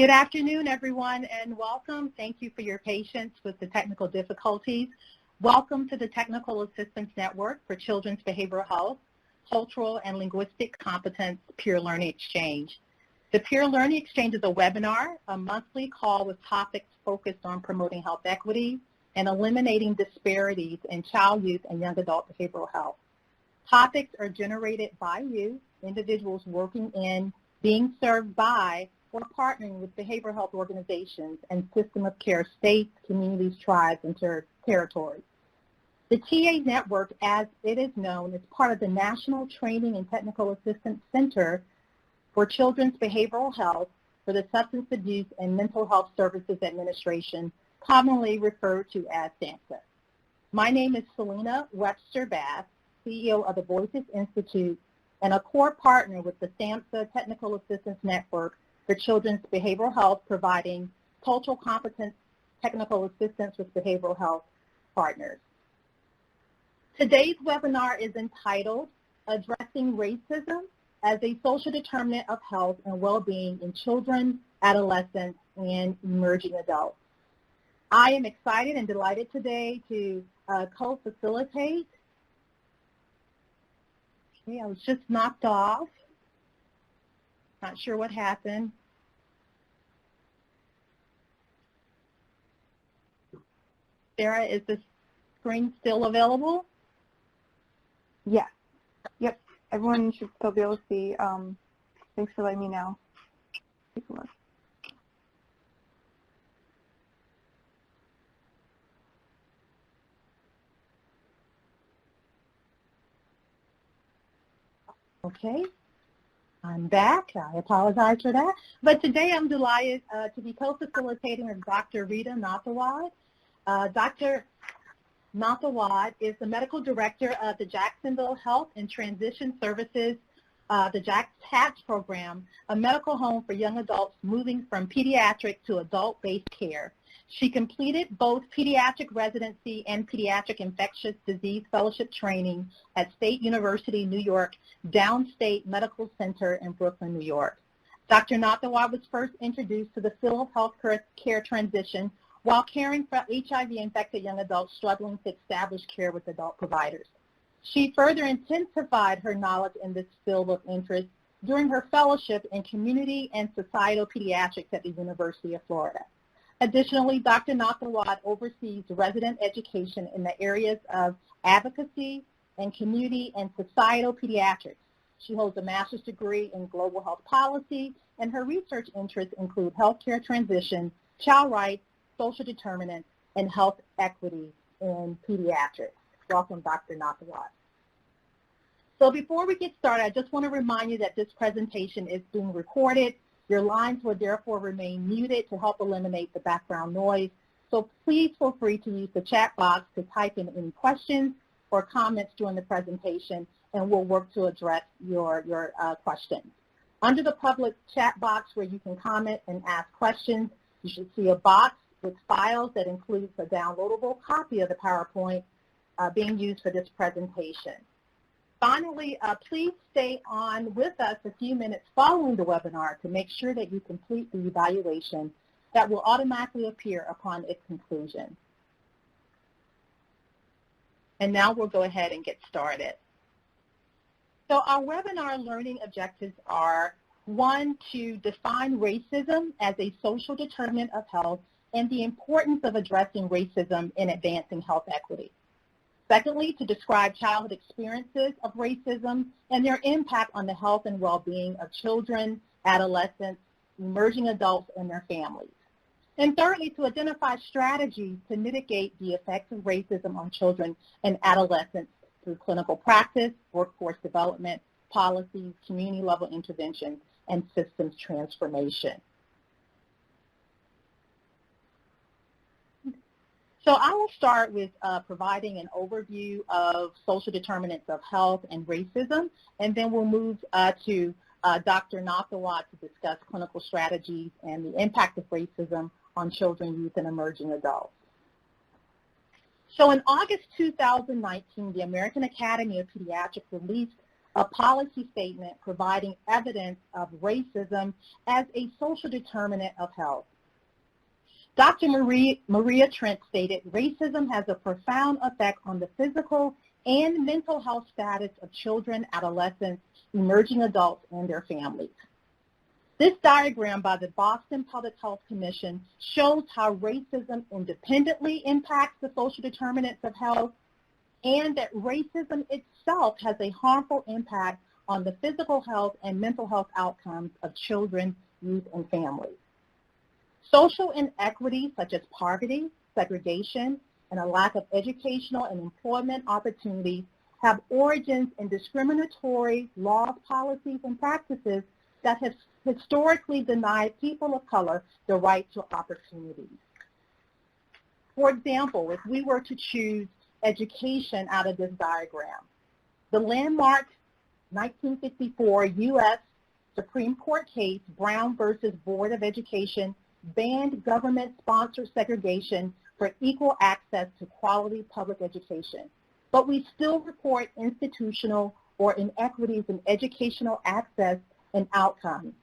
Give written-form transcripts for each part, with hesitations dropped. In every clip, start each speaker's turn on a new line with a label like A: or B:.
A: Good afternoon, everyone, and welcome. Thank you for your patience with the technical difficulties. Welcome to the Technical Assistance Network for Children's Behavioral Health, Cultural and Linguistic Competence Peer Learning Exchange. The Peer Learning Exchange is a webinar, a monthly call with topics focused on promoting health equity and eliminating disparities in child, youth, and young adult behavioral health. Topics are generated by you, individuals working in, being served by, or partnering with behavioral health organizations and system of care states, communities, tribes, and territories. The TA Network, as it is known, is part of the National Training and Technical Assistance Center for Children's Behavioral Health for the Substance Abuse and Mental Health Services Administration, commonly referred to as SAMHSA. My name is Selena Webster Bass, CEO of the Voices Institute and a core partner with the SAMHSA Technical Assistance Network for Children's Behavioral Health, providing cultural competence technical assistance with behavioral health partners. Today's webinar is entitled Addressing Racism as a Social Determinant of Health and Well-Being in Children, Adolescents, and Emerging Adults. I am excited and delighted today to co-facilitate. Okay, I was just knocked off. Not sure what happened. Sarah, is the screen still available?
B: Yes. Yep. Everyone should still be able to see. Thanks for letting me know. Take a look.
A: Okay. I'm back. I apologize for that. But today I'm delighted to be co-facilitating with Dr. Rita Nathawad. Dr. Nathawad is the medical director of the Jacksonville Health and Transition Services, the JACS program, a medical home for young adults moving from pediatric to adult-based care. She completed both pediatric residency and pediatric infectious disease fellowship training at State University, New York, Downstate Medical Center in Brooklyn, New York. Dr. Nathawad was first introduced to the field of health care transition while caring for HIV-infected young adults struggling to establish care with adult providers. She further intensified her knowledge in this field of interest during her fellowship in community and societal pediatrics at the University of Florida. Additionally, Dr. Nathawad oversees resident education in the areas of advocacy and community and societal pediatrics. She holds a master's degree in global health policy, and her research interests include healthcare transition, child rights, social determinants, and health equity in pediatrics. Welcome, Dr. Nathawad. So before we get started, I just want to remind you that this presentation is being recorded. Your lines will therefore remain muted to help eliminate the background noise. So please feel free to use the chat box to type in any questions or comments during the presentation, and we'll work to address your questions. Under the public chat box where you can comment and ask questions, you should see a box with files that includes a downloadable copy of the PowerPoint being used for this presentation. Finally, please stay on with us a few minutes following the webinar to make sure that you complete the evaluation that will automatically appear upon its conclusion. And now we'll go ahead and get started. So our webinar learning objectives are, one, to define racism as a social determinant of health and the importance of addressing racism in advancing health equity. Secondly, to describe childhood experiences of racism and their impact on the health and well-being of children, adolescents, emerging adults, and their families. And thirdly, to identify strategies to mitigate the effects of racism on children and adolescents through clinical practice, workforce development, policies, community-level interventions, and systems transformation. So I will start with providing an overview of social determinants of health and racism, and then we'll move to Dr. Nathawad to discuss clinical strategies and the impact of racism on children, youth, and emerging adults. So in August 2019, the American Academy of Pediatrics released a policy statement providing evidence of racism as a social determinant of health. Dr. Maria Trent stated, racism has a profound effect on the physical and mental health status of children, adolescents, emerging adults, and their families. This diagram by the Boston Public Health Commission shows how racism independently impacts the social determinants of health, and that racism itself has a harmful impact on the physical health and mental health outcomes of children, youth, and families. Social inequities such as poverty, segregation, and a lack of educational and employment opportunities have origins in discriminatory laws, policies, and practices that have historically denied people of color the right to opportunities. For example, if we were to choose education out of this diagram, the landmark 1954 U.S. Supreme Court case, Brown versus Board of Education, banned government-sponsored segregation for equal access to quality public education. But we still report institutional or inequities in educational access and outcomes.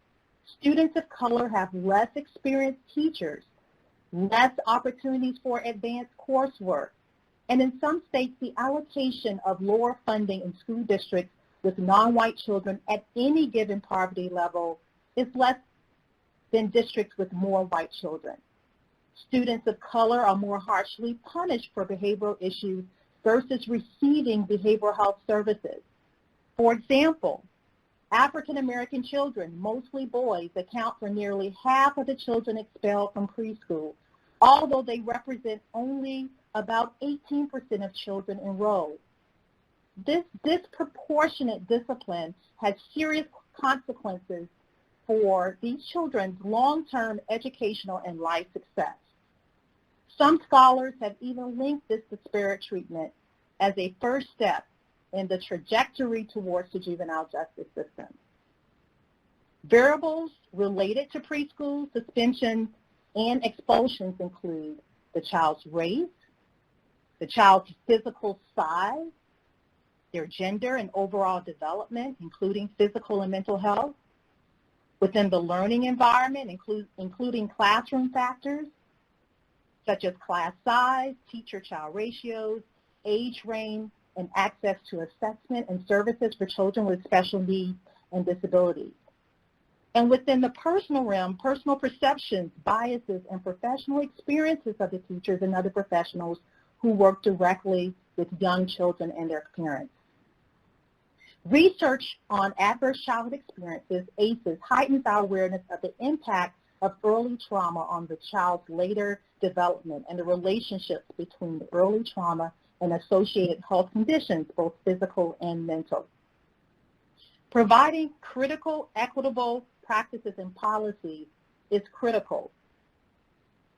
A: Students of color have less experienced teachers, less opportunities for advanced coursework, and in some states, the allocation of lower funding in school districts with non-white children at any given poverty level is less than districts with more white children. Students of color are more harshly punished for behavioral issues versus receiving behavioral health services. For example, African American children, mostly boys, account for nearly half of the children expelled from preschool, although they represent only about 18% of children enrolled. This disproportionate discipline has serious consequences for these children's long-term educational and life success. Some scholars have even linked this disparate treatment as a first step in the trajectory towards the juvenile justice system. Variables related to preschool suspensions and expulsions include the child's race, the child's physical size, their gender and overall development, including physical and mental health, within the learning environment, including classroom factors such as class size, teacher-child ratios, age range, and access to assessment and services for children with special needs and disabilities. And within the personal realm, personal perceptions, biases, and professional experiences of the teachers and other professionals who work directly with young children and their parents. Research on adverse childhood experiences, ACEs, heightens our awareness of the impact of early trauma on the child's later development and the relationships between the early trauma and associated health conditions, both physical and mental. Providing critical, equitable practices and policies is critical.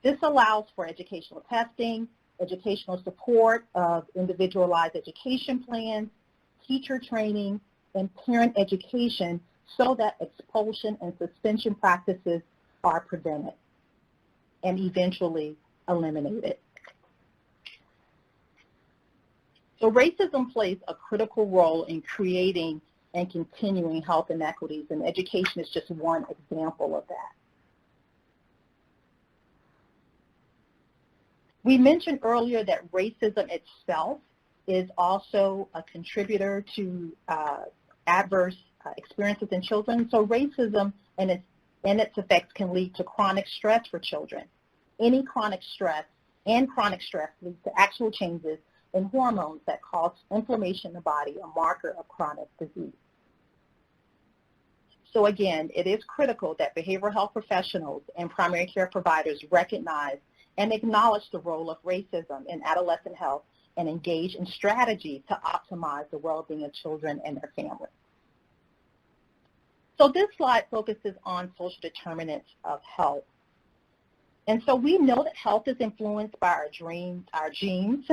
A: This allows for educational testing, educational support of individualized education plans, teacher training, and parent education so that expulsion and suspension practices are prevented and eventually eliminated. So racism plays a critical role in creating and continuing health inequities, and education is just one example of that. We mentioned earlier that racism itself is also a contributor to adverse experiences in children. So racism and its effects can lead to chronic stress for children. Any chronic stress leads to actual changes in hormones that cause inflammation in the body, a marker of chronic disease. So again, it is critical that behavioral health professionals and primary care providers recognize and acknowledge the role of racism in adolescent health and engage in strategies to optimize the well-being of children and their families. So this slide focuses on social determinants of health. And so we know that health is influenced by our genes,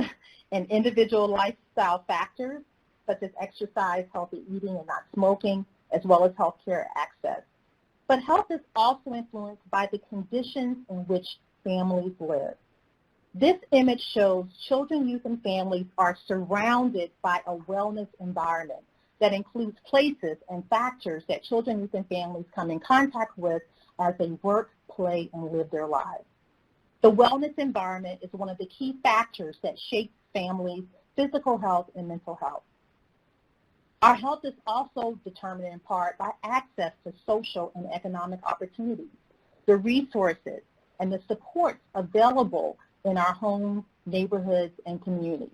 A: and individual lifestyle factors such as exercise, healthy eating, and not smoking, as well as healthcare access. But health is also influenced by the conditions in which families live. This image shows children, youth, and families are surrounded by a wellness environment. that includes places and factors that children, youth, and families come in contact with as they work, play, and live their lives. The wellness environment is one of the key factors that shape families' physical health and mental health. Our health is also determined in part by access to social and economic opportunities, the resources, and the supports available in our homes, neighborhoods, and communities.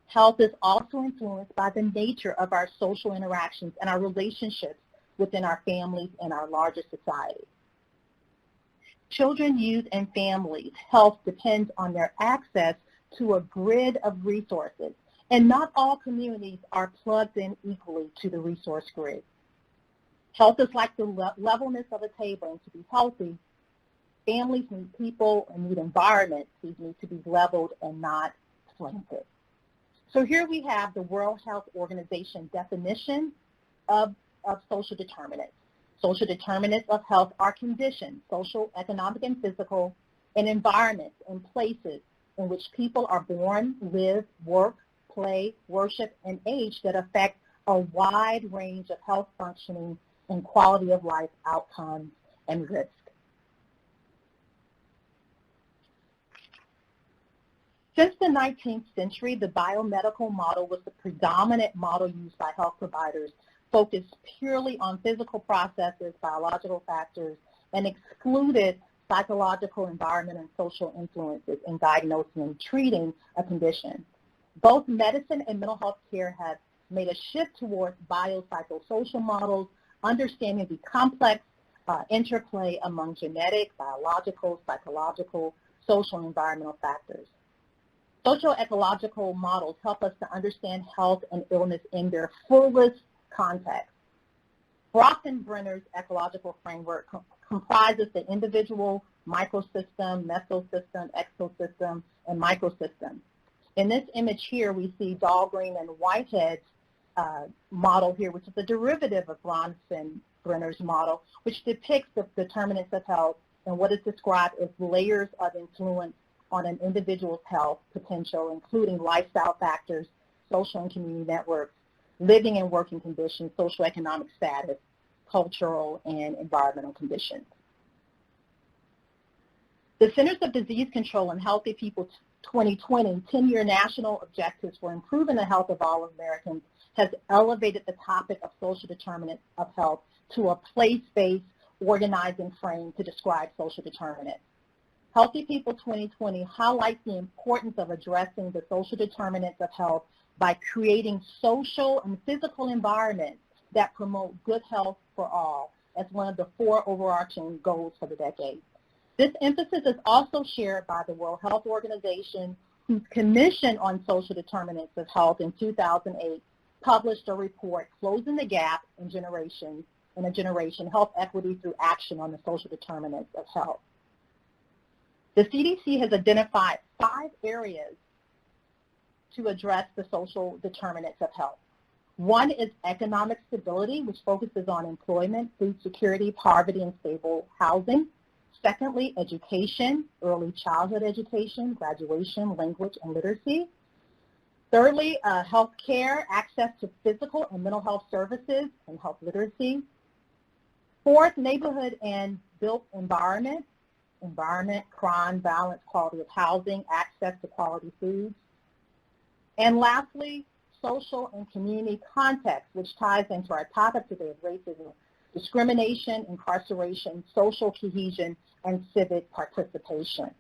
A: Health is also influenced by the nature of our social interactions and our relationships within our families and our larger society. Children, youth, and families' health depends on their access to a grid of resources, and not all communities are plugged in equally to the resource grid. Health is like the levelness of a table, and to be healthy, families need people and need environments. These need to be leveled and not slanted. So here we have the World Health Organization definition of social determinants. Social determinants of health are conditions, social, economic, and physical, and environments and places in which people are born, live, work, play, worship, and age that affect a wide range of health functioning and quality of life outcomes and risk. Since the 19th century, the biomedical model was the predominant model used by health providers, focused purely on physical processes, biological factors, and excluded psychological, environmental, and social influences in diagnosing and treating a condition. Both medicine and mental health care have made a shift towards biopsychosocial models, understanding the complex interplay among genetic, biological, psychological, social, and environmental factors. Socio-ecological models help us to understand health and illness in their fullest context. Brockenbrenner's ecological framework comprises the individual, microsystem, mesosystem, exosystem, and microsystem. In this image here, we see Dahlgren and Whitehead's model here, which is a derivative of Brockenbrenner's model, which depicts the determinants of health and what is described as layers of influence on an individual's health potential, including lifestyle factors, social and community networks, living and working conditions, socioeconomic status, cultural and environmental conditions. The Centers of Disease Control and Healthy People 2020 10-year national objectives for improving the health of all Americans has elevated the topic of social determinants of health to a place-based organizing frame to describe social determinants. Healthy People 2020 highlights the importance of addressing the social determinants of health by creating social and physical environments that promote good health for all as one of the 4 overarching goals for the decade. This emphasis is also shared by the World Health Organization, whose Commission on Social Determinants of Health in 2008 published a report, Closing the Gap in a Generation, Health Equity Through Action on the Social Determinants of Health. The CDC has identified 5 areas to address the social determinants of health. One is economic stability, which focuses on employment, food security, poverty, and stable housing. Secondly, education, early childhood education, graduation, language, and literacy. Thirdly, health care, access to physical and mental health services and health literacy. Fourth, neighborhood and built environment, crime, violence, quality of housing, access to quality foods. And lastly, social and community context, which ties into our topic today of racism, discrimination, incarceration, social cohesion, and civic participation.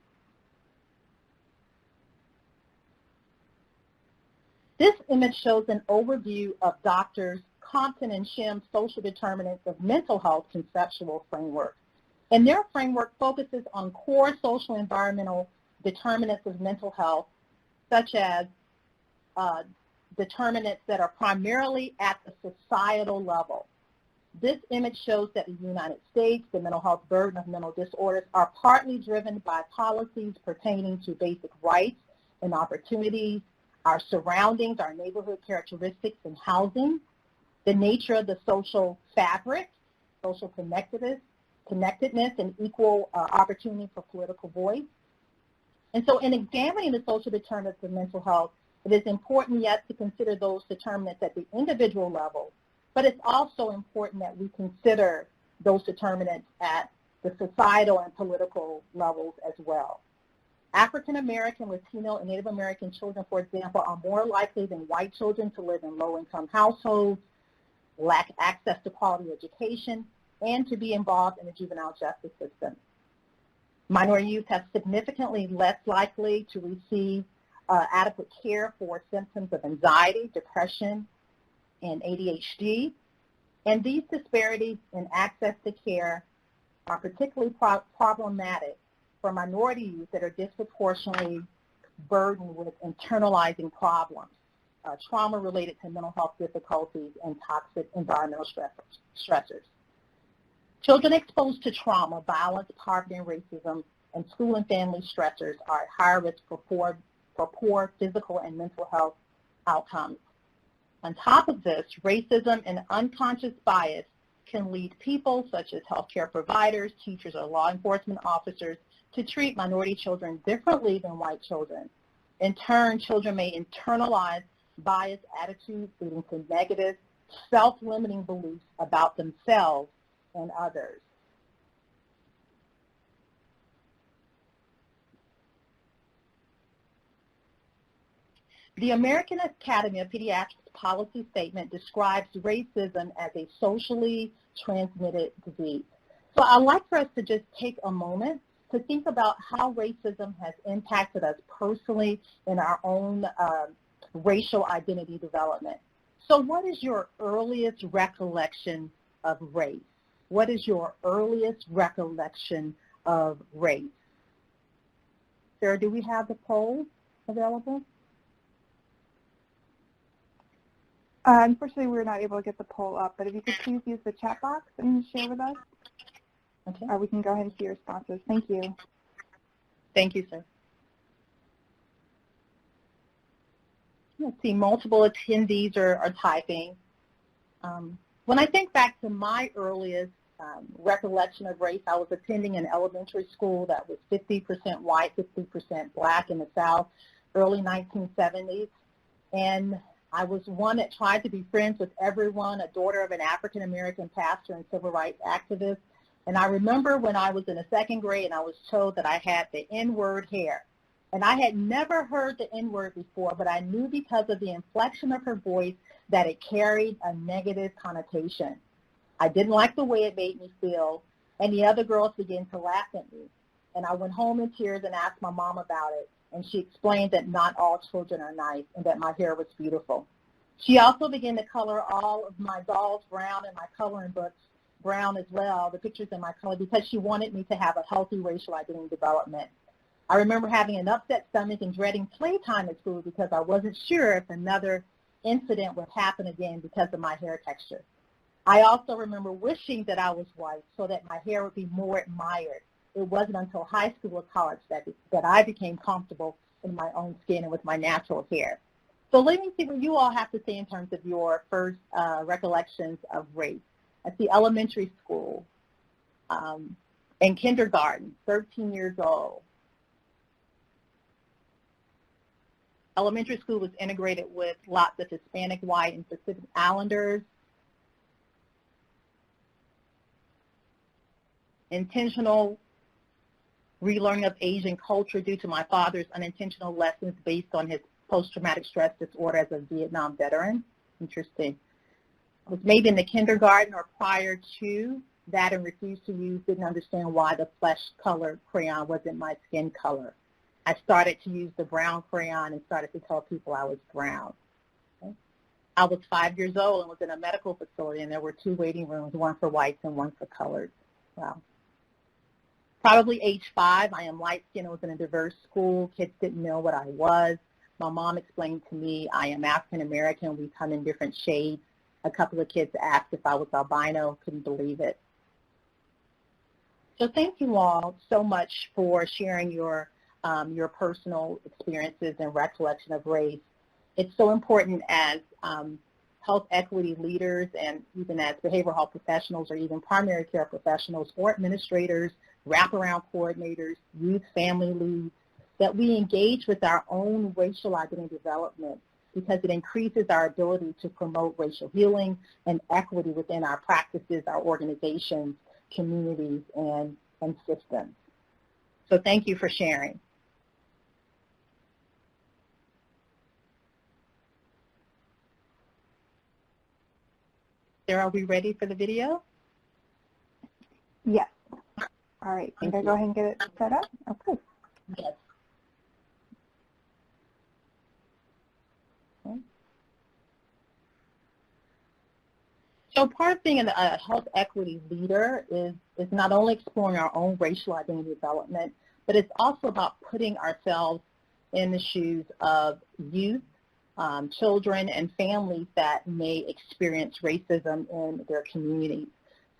A: This image shows an overview of Drs. Compton and Shim's social determinants of mental health conceptual framework. And their framework focuses on core social environmental determinants of mental health, such as determinants that are primarily at the societal level. This image shows that in the United States, the mental health burden of mental disorders are partly driven by policies pertaining to basic rights and opportunities, our surroundings, our neighborhood characteristics and housing, the nature of the social fabric, social connectedness, and equal opportunity for political voice. And so in examining the social determinants of mental health It is important, yes, to consider those determinants at the individual level, but it's also important that we consider those determinants at the societal and political levels as well. African American, Latino, and Native American children, for example, are more likely than white children to live in low-income households, lack access to quality education, and to be involved in the juvenile justice system. Minority youth have significantly less likely to receive adequate care for symptoms of anxiety, depression, and ADHD. And these disparities in access to care are particularly problematic for minority youth that are disproportionately burdened with internalizing problems, trauma related to mental health difficulties, and toxic environmental stressors. Children exposed to trauma, violence, poverty, and racism, and school and family stressors are at higher risk for poor physical and mental health outcomes. On top of this, racism and unconscious bias can lead people such as healthcare providers, teachers, or law enforcement officers to treat minority children differently than white children. In turn, children may internalize biased attitudes leading to negative, self-limiting beliefs about themselves and others. The American Academy of Pediatrics policy statement describes racism as a socially transmitted disease. So I'd like for us to just take a moment to think about how racism has impacted us personally in our own racial identity development. So what is your earliest recollection of race? What is your earliest recollection of race? Sarah, do we have the poll available?
B: Unfortunately, we're not able to get the poll up, but if you could please use the chat box and share with us,
A: Okay.
B: we can go ahead and see your responses. Thank you.
A: Thank you, sir. Let's see, multiple attendees are typing. When I think back to my earliest recollection of race, I was attending an elementary school that was 50% white, 50% black in the South, early 1970s. And I was one that tried to be friends with everyone, a daughter of an African-American pastor and civil rights activist. And I remember when I was in the second grade and I was told that I had the N-word hair. And I had never heard the N-word before, but I knew because of the inflection of her voice that it carried a negative connotation. I didn't like the way it made me feel, and the other girls began to laugh at me. And I went home in tears and asked my mom about it, and she explained that not all children are nice and that my hair was beautiful. She also began to color all of my dolls brown and my coloring books brown as well, the pictures in my color, because she wanted me to have a healthy racial identity development. I remember having an upset stomach and dreading playtime at school because I wasn't sure if another incident would happen again because of my hair texture. I also remember wishing that I was white so that my hair would be more admired. It wasn't until high school or college that I became comfortable in my own skin and with my natural hair. So let me see what you all have to say in terms of your first recollections of race. At the elementary school, in kindergarten, 13 years old. Elementary school was integrated with lots of Hispanic, white, and Pacific Islanders. Intentional relearning of Asian culture due to my father's unintentional lessons based on his post-traumatic stress disorder as a Vietnam veteran. Interesting. I was maybe in the kindergarten or prior to that and refused to use, didn't understand why the flesh-colored crayon wasn't my skin color. I started to use the brown crayon and started to tell people I was brown. Okay. I was 5 years old and was in a medical facility, and there were 2 waiting rooms, one for whites and one for coloreds. Wow. Probably age 5, I am light-skinned, was in a diverse school. Kids didn't know what I was. My mom explained to me I am African-American. We come in different shades. A couple of kids asked if I was albino, couldn't believe it. So thank you all so much for sharing your personal experiences and recollection of race. It's so important as health equity leaders and even as behavioral health professionals or even primary care professionals or administrators, wraparound coordinators, youth family leads, that we engage with our own racial identity development because it increases our ability to promote racial healing and equity within our practices, our organizations, communities, and systems. So thank you for sharing. Sarah, are we ready for the video?
B: Yes. All right. Can I go ahead and get it set up? Okay.
A: Yes. Okay. So part of being a health equity leader is not only exploring our own racial identity development, but it's also about putting ourselves in the shoes of youth, children, and families that may experience racism in their communities.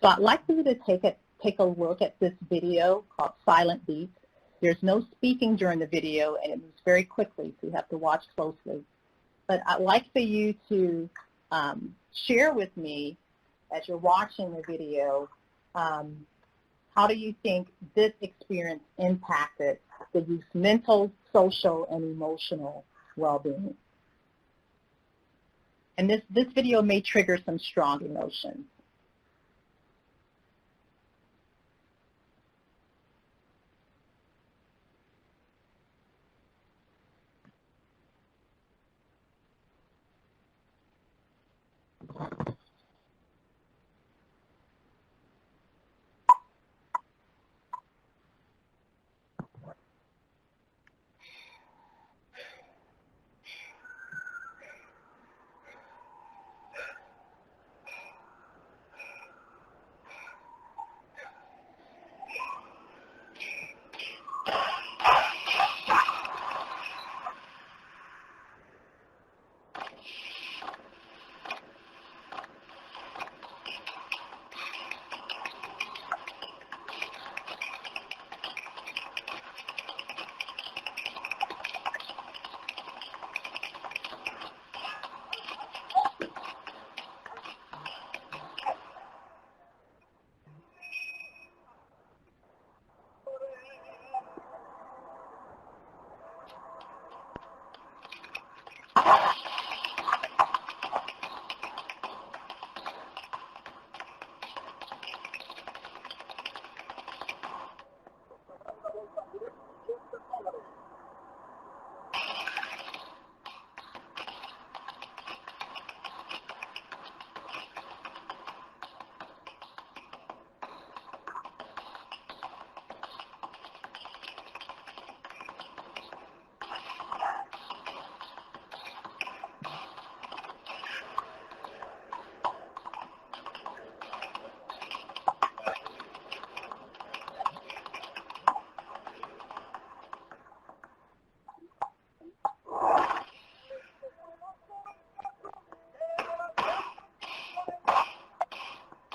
A: So I'd like for you to take a look at this video called Silent Beats. There's no speaking during the video, and it moves very quickly, so you have to watch closely. But I'd like for you to share with me, as you're watching the video, how do you think this experience impacted the youth's mental, social, and emotional well-being? And this video may trigger some strong emotions.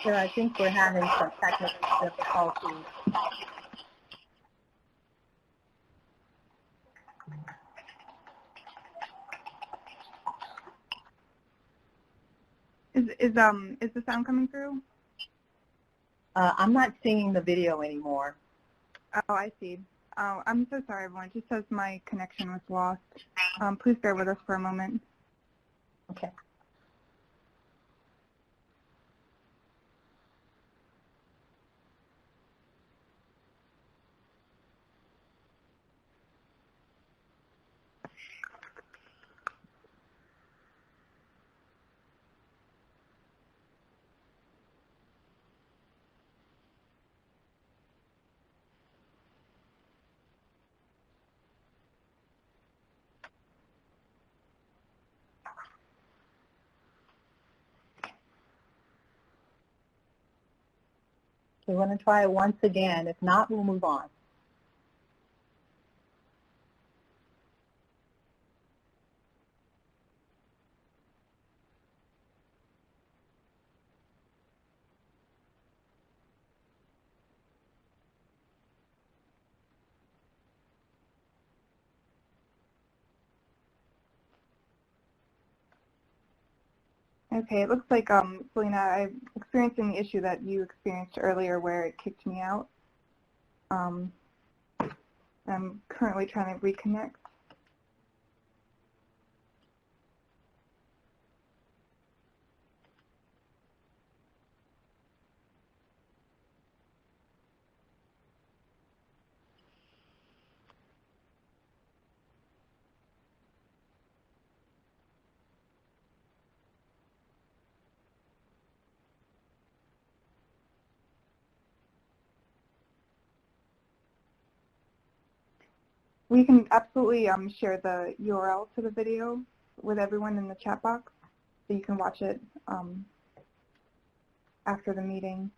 A: So I think we're having some technical difficulties.
B: Is the sound coming through?
A: I'm not seeing the video anymore.
B: Oh, I see. Oh, I'm so sorry, everyone. It just says my connection was lost. Please bear with us for a moment.
A: Okay. We're going to try it once again. If not, we'll move on.
B: Okay, it looks like, Selena, I'm experiencing the issue that you experienced earlier where it kicked me out. I I'm currently trying to reconnect. We can absolutely share the URL to the video with everyone in the chat box, so you can watch it after the meeting.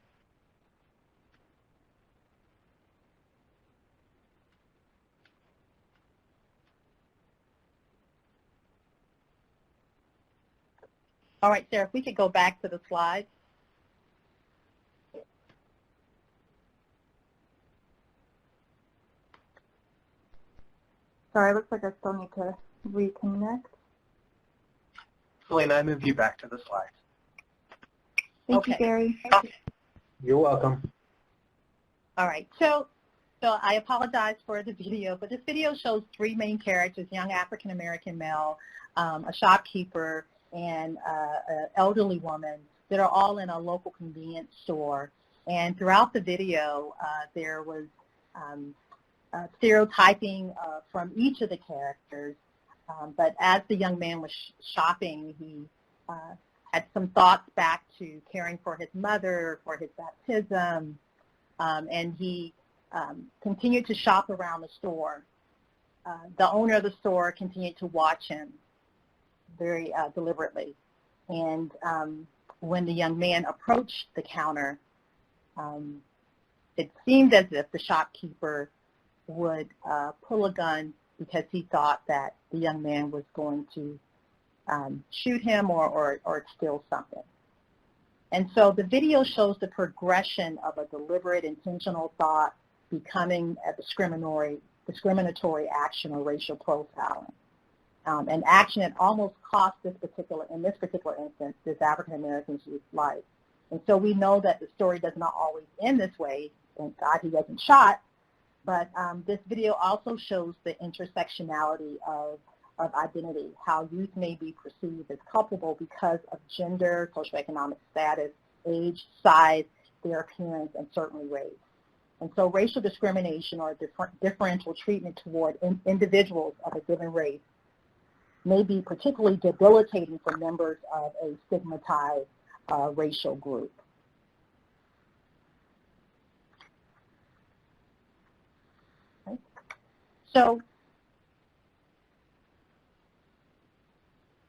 A: All right, Sarah, if we could go back to the slides.
B: Sorry, it looks like I still need to reconnect.
C: Selena, I moved you back to the slides.
B: Thank you, Gary.
C: You're welcome.
A: All right, so I apologize for the video, but this video shows three main characters: young African-American male, a shopkeeper, and an elderly woman that are all in a local convenience store. And throughout the video, there was stereotyping from each of the characters. But as the young man was shopping, he had some thoughts back to caring for his mother, for his baptism, and he continued to shop around the store. The owner of the store continued to watch him very deliberately. And when the young man approached the counter, it seemed as if the shopkeeper would pull a gun because he thought that the young man was going to shoot him or steal something. And so the video shows the progression of a deliberate, intentional thought becoming a discriminatory action or racial profiling. An action that almost cost in this particular instance, this African-American youth's life. And so we know that the story does not always end this way. Thank God he wasn't shot. But this video also shows the intersectionality of identity, how youth may be perceived as culpable because of gender, socioeconomic status, age, size, their appearance, and certainly race. And so racial discrimination or differential treatment toward individuals of a given race may be particularly debilitating for members of a stigmatized racial group. Okay. So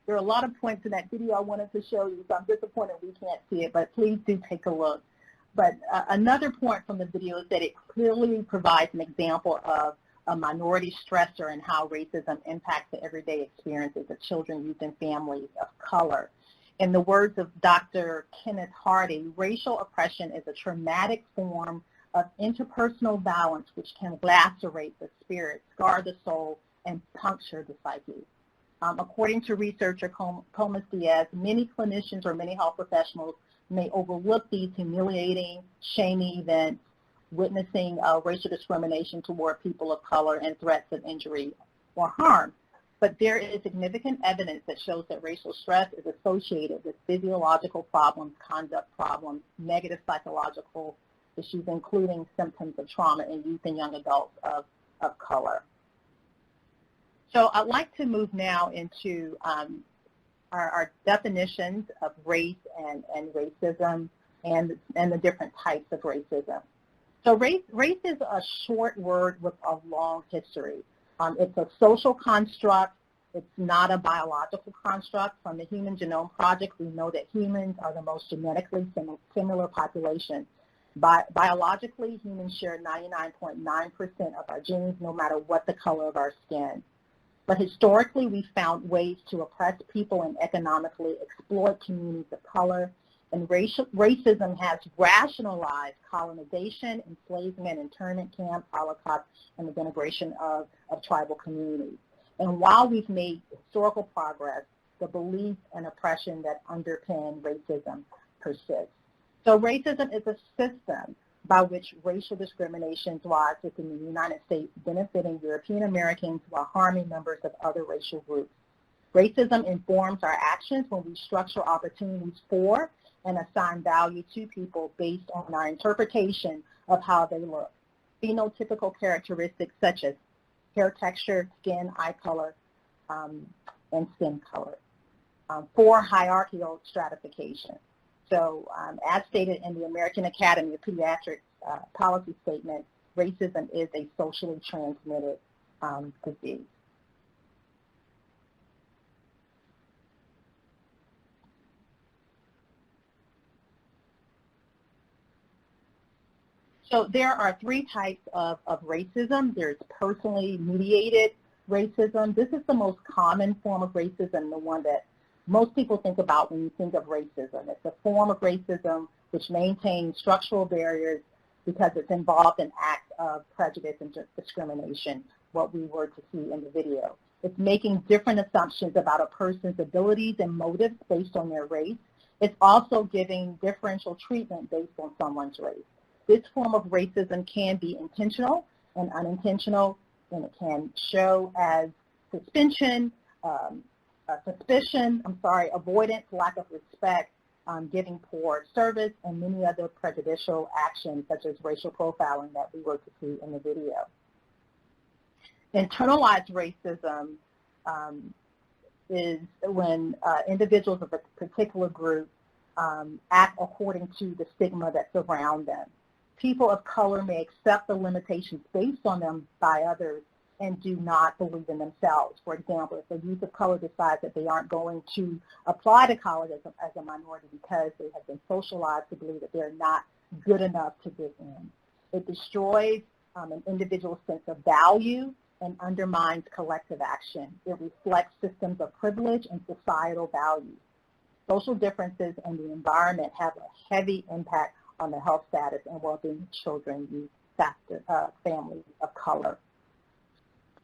A: there are a lot of points in that video I wanted to show you, so I'm disappointed we can't see it, but please do take a look. But another point from the video is that it clearly provides an example of a minority stressor and how racism impacts the everyday experiences of children, youth, and families of color. In the words of Dr. Kenneth Hardy, racial oppression is a traumatic form of interpersonal violence which can lacerate the spirit, scar the soul, and puncture the psyche. According to researcher Comas Diaz, many clinicians or many health professionals may overlook these humiliating, shaming events, witnessing racial discrimination toward people of color and threats of injury or harm. But there is significant evidence that shows that racial stress is associated with physiological problems, conduct problems, negative psychological issues, including symptoms of trauma in youth and young adults of color. So I'd like to move now into our definitions of race and racism and the different types of racism. So race is a short word with a long history. It's a social construct. It's not a biological construct. From the Human Genome Project, we know that humans are the most genetically similar population. Biologically, humans share 99.9% of our genes, no matter what the color of our skin. But historically, we found ways to oppress people and economically exploit communities of color. And racism has rationalized colonization, enslavement, internment camps, Holocaust, and the denigration of tribal communities. And while we've made historical progress, the beliefs and oppression that underpin racism persist. So racism is a system by which racial discrimination thrives within the United States, benefiting European Americans while harming members of other racial groups. Racism informs our actions when we structure opportunities for and assign value to people based on our interpretation of how they look. Phenotypical characteristics such as hair texture, skin, eye color, and skin color. 4, hierarchical stratification. So as stated in the American Academy of Pediatrics policy statement, racism is a socially transmitted disease. So there are 3 types of racism. There's personally mediated racism. This is the most common form of racism, the one that most people think about when you think of racism. It's a form of racism which maintains structural barriers because it's involved in acts of prejudice and discrimination, what we were to see in the video. It's making different assumptions about a person's abilities and motives based on their race. It's also giving differential treatment based on someone's race. This form of racism can be intentional and unintentional, and it can show as suspicion, avoidance, lack of respect, giving poor service, and many other prejudicial actions such as racial profiling that we were to see in the video. Internalized racism is when individuals of a particular group act according to the stigma that surround them. People of color may accept the limitations based on them by others and do not believe in themselves. For example, if a youth of color decides that they aren't going to apply to college as a minority because they have been socialized to believe that they're not good enough to get in. It destroys an individual's sense of value and undermines collective action. It reflects systems of privilege and societal values. Social differences in the environment have a heavy impact on the health status and well-being of children, youth, families of color.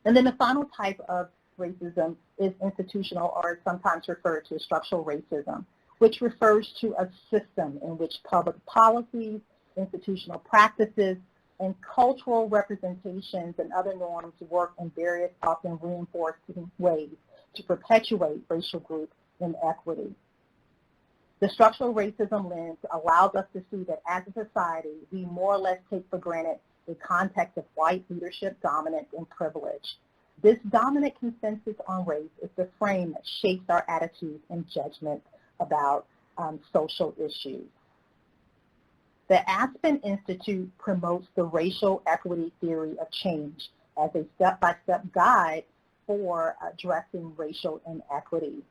A: And then the final type of racism is institutional, or sometimes referred to as structural racism, which refers to a system in which public policies, institutional practices, and cultural representations and other norms work in various, often reinforcing ways to perpetuate racial group inequity. The structural racism lens allows us to see that as a society, we more or less take for granted the context of white leadership, dominance, and privilege. This dominant consensus on race is the frame that shapes our attitudes and judgments about social issues. The Aspen Institute promotes the racial equity theory of change as a step-by-step guide for addressing racial inequity.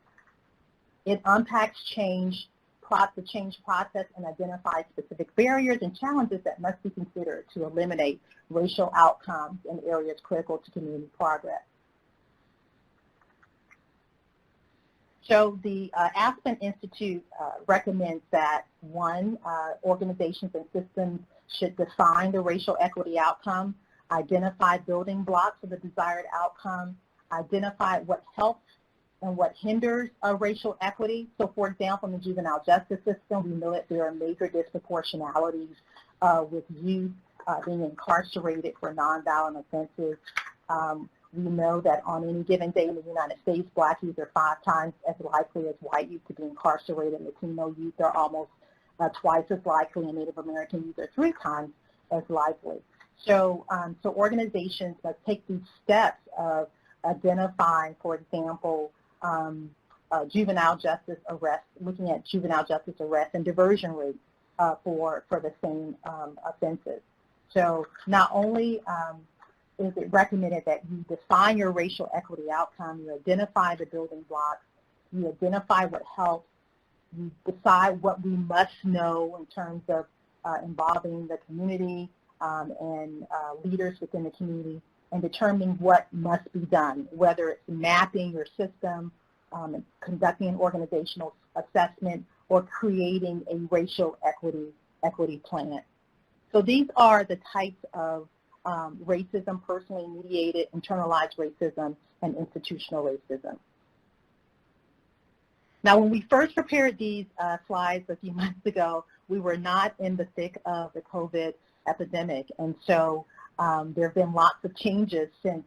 A: It unpacks the change process and identifies specific barriers and challenges that must be considered to eliminate racial outcomes in areas critical to community progress. So the Aspen Institute recommends that, 1, organizations and systems should define the racial equity outcome, identify building blocks for the desired outcome, identify what helps and what hinders racial equity. So for example, in the juvenile justice system, we know that there are major disproportionalities with youth being incarcerated for nonviolent offenses. We know that on any given day in the United States, Black youth are 5 times as likely as white youth to be incarcerated. Latino youth are almost twice as likely, and Native American youth are 3 times as likely. So, so organizations must take these steps of identifying, for example, juvenile justice arrest, looking at juvenile justice arrest and diversion rates for the same offenses. So not only is it recommended that you define your racial equity outcome, you identify the building blocks, you identify what helps, you decide what we must know in terms of involving the community and leaders within the community, and determining what must be done, whether it's mapping your system, conducting an organizational assessment, or creating a racial equity plan. So these are the types of racism: personally mediated, internalized racism, and institutional racism. Now, when we first prepared these slides a few months ago, we were not in the thick of the COVID epidemic. And so there have been lots of changes since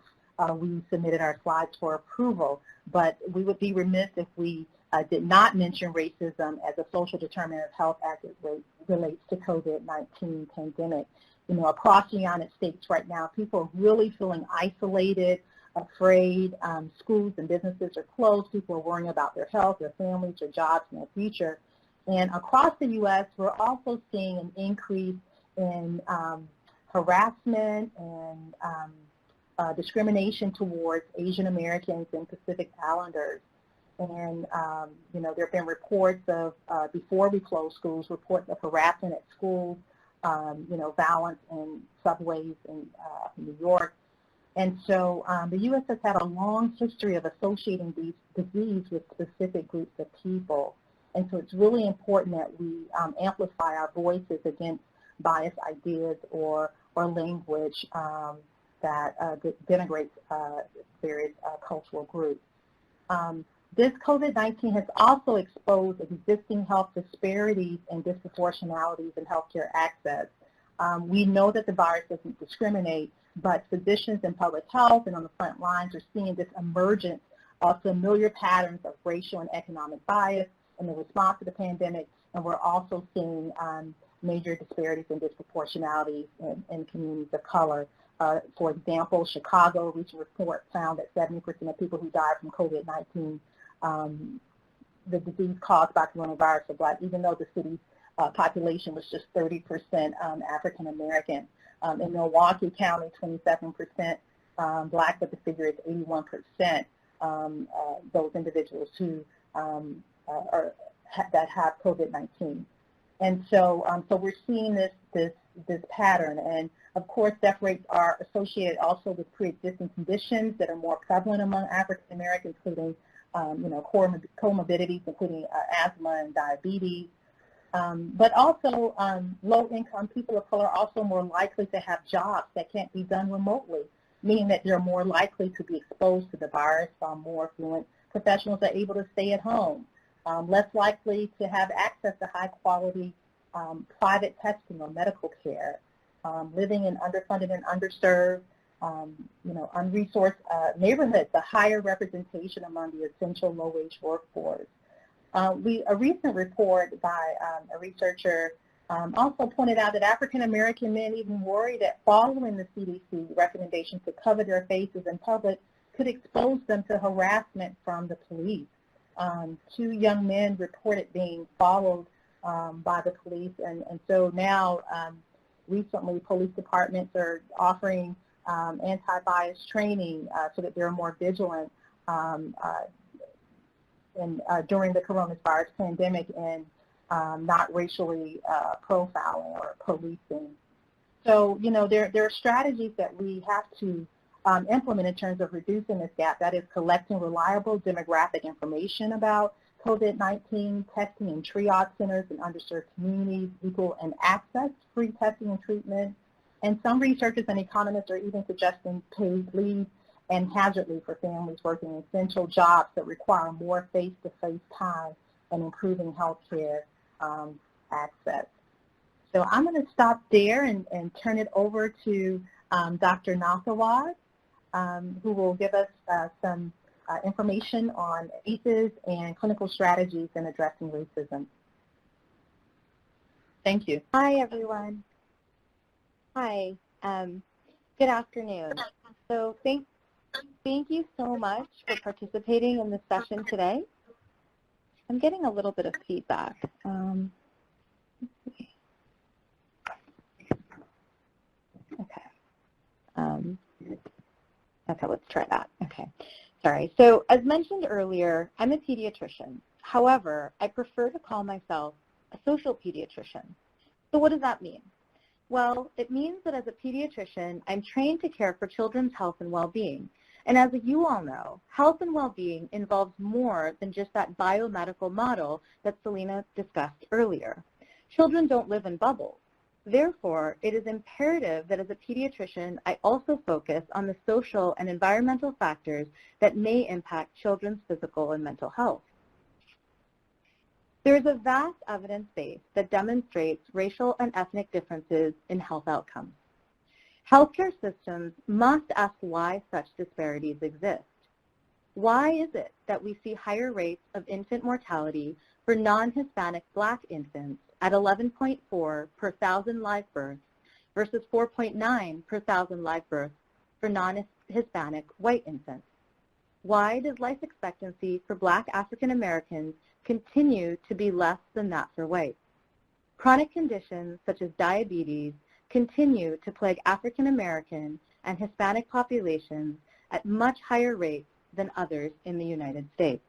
A: we submitted our slides for approval, but we would be remiss if we did not mention racism as a social determinant of health as it relates to COVID-19 pandemic. You know, across the United States right now, people are really feeling isolated, afraid. Schools and businesses are closed. People are worrying about their health, their families, their jobs, and their future. And across the U.S., we're also seeing an increase in harassment and discrimination towards Asian Americans and Pacific Islanders. And, you know, there have been reports of, before we closed schools, reports of harassment at schools, you know, violence in subways in New York. And so the U.S. has had a long history of associating these diseases with specific groups of people. And so it's really important that we amplify our voices against biased ideas or language that denigrates various cultural groups. This COVID-19 has also exposed existing health disparities and disproportionalities in healthcare access. We know that the virus doesn't discriminate, but physicians in public health and on the front lines are seeing this emergence of familiar patterns of racial and economic bias in the response to the pandemic, and we're also seeing major disparities and disproportionalities in communities of color. For example, Chicago, a recent report found that 70% of people who died from COVID-19, the disease caused by coronavirus are Black, even though the city's population was just 30% African American. In Milwaukee County, 27% Black, but the figure is 81%. Those individuals who that have COVID-19, and so we're seeing this pattern. And of course, death rates are associated also with pre-existing conditions that are more prevalent among African Americans, including you know, comorbidities, including asthma and diabetes. But also low-income people of color are also more likely to have jobs that can't be done remotely, meaning that they're more likely to be exposed to the virus, while more affluent professionals are able to stay at home, less likely to have access to high-quality private testing or medical care, living in underfunded and underserved, you know, unresourced neighborhoods, a higher representation among the essential low-wage workforce. A recent report by a researcher also pointed out that African American men even worry that following the CDC recommendation to cover their faces in public could expose them to harassment from the police. 2 young men reported being followed by the police, and so now recently police departments are offering anti-bias training so that they're more vigilant during the coronavirus pandemic and not racially profiling or policing. So, you know, there are strategies that we have to implement in terms of reducing this gap. That is collecting reliable demographic information about COVID-19, testing in triage centers in underserved communities, equal and access free testing and treatment. And some researchers and economists are even suggesting paid leave and hazard leave for families working in essential jobs that require more face-to-face time and improving health care access. So I'm going to stop there and turn it over to Dr. Nathawad, who will give us some information on ACEs and clinical strategies in addressing racism. Thank you.
D: Hi, everyone. Hi. Good afternoon. So thank you so much for participating in this session today. I'm getting a little bit of feedback. Let's see. Okay. Okay, let's try that. Okay. Sorry. So as mentioned earlier, I'm a pediatrician. However, I prefer to call myself a social pediatrician. So what does that mean? Well, it means that as a pediatrician, I'm trained to care for children's health and well-being. And as you all know, health and well-being involves more than just that biomedical model that Selena discussed earlier. Children don't live in bubbles. Therefore, it is imperative that as a pediatrician, I also focus on the social and environmental factors that may impact children's physical and mental health. There is a vast evidence base that demonstrates racial and ethnic differences in health outcomes. Healthcare systems must ask why such disparities exist. Why is it that we see higher rates of infant mortality for non-Hispanic Black infants at 11.4 per 1,000 live births versus 4.9 per 1,000 live births for non-Hispanic white infants? Why does life expectancy for Black African Americans continue to be less than that for whites? Chronic conditions such as diabetes continue to plague African American and Hispanic populations at much higher rates than others in the United States.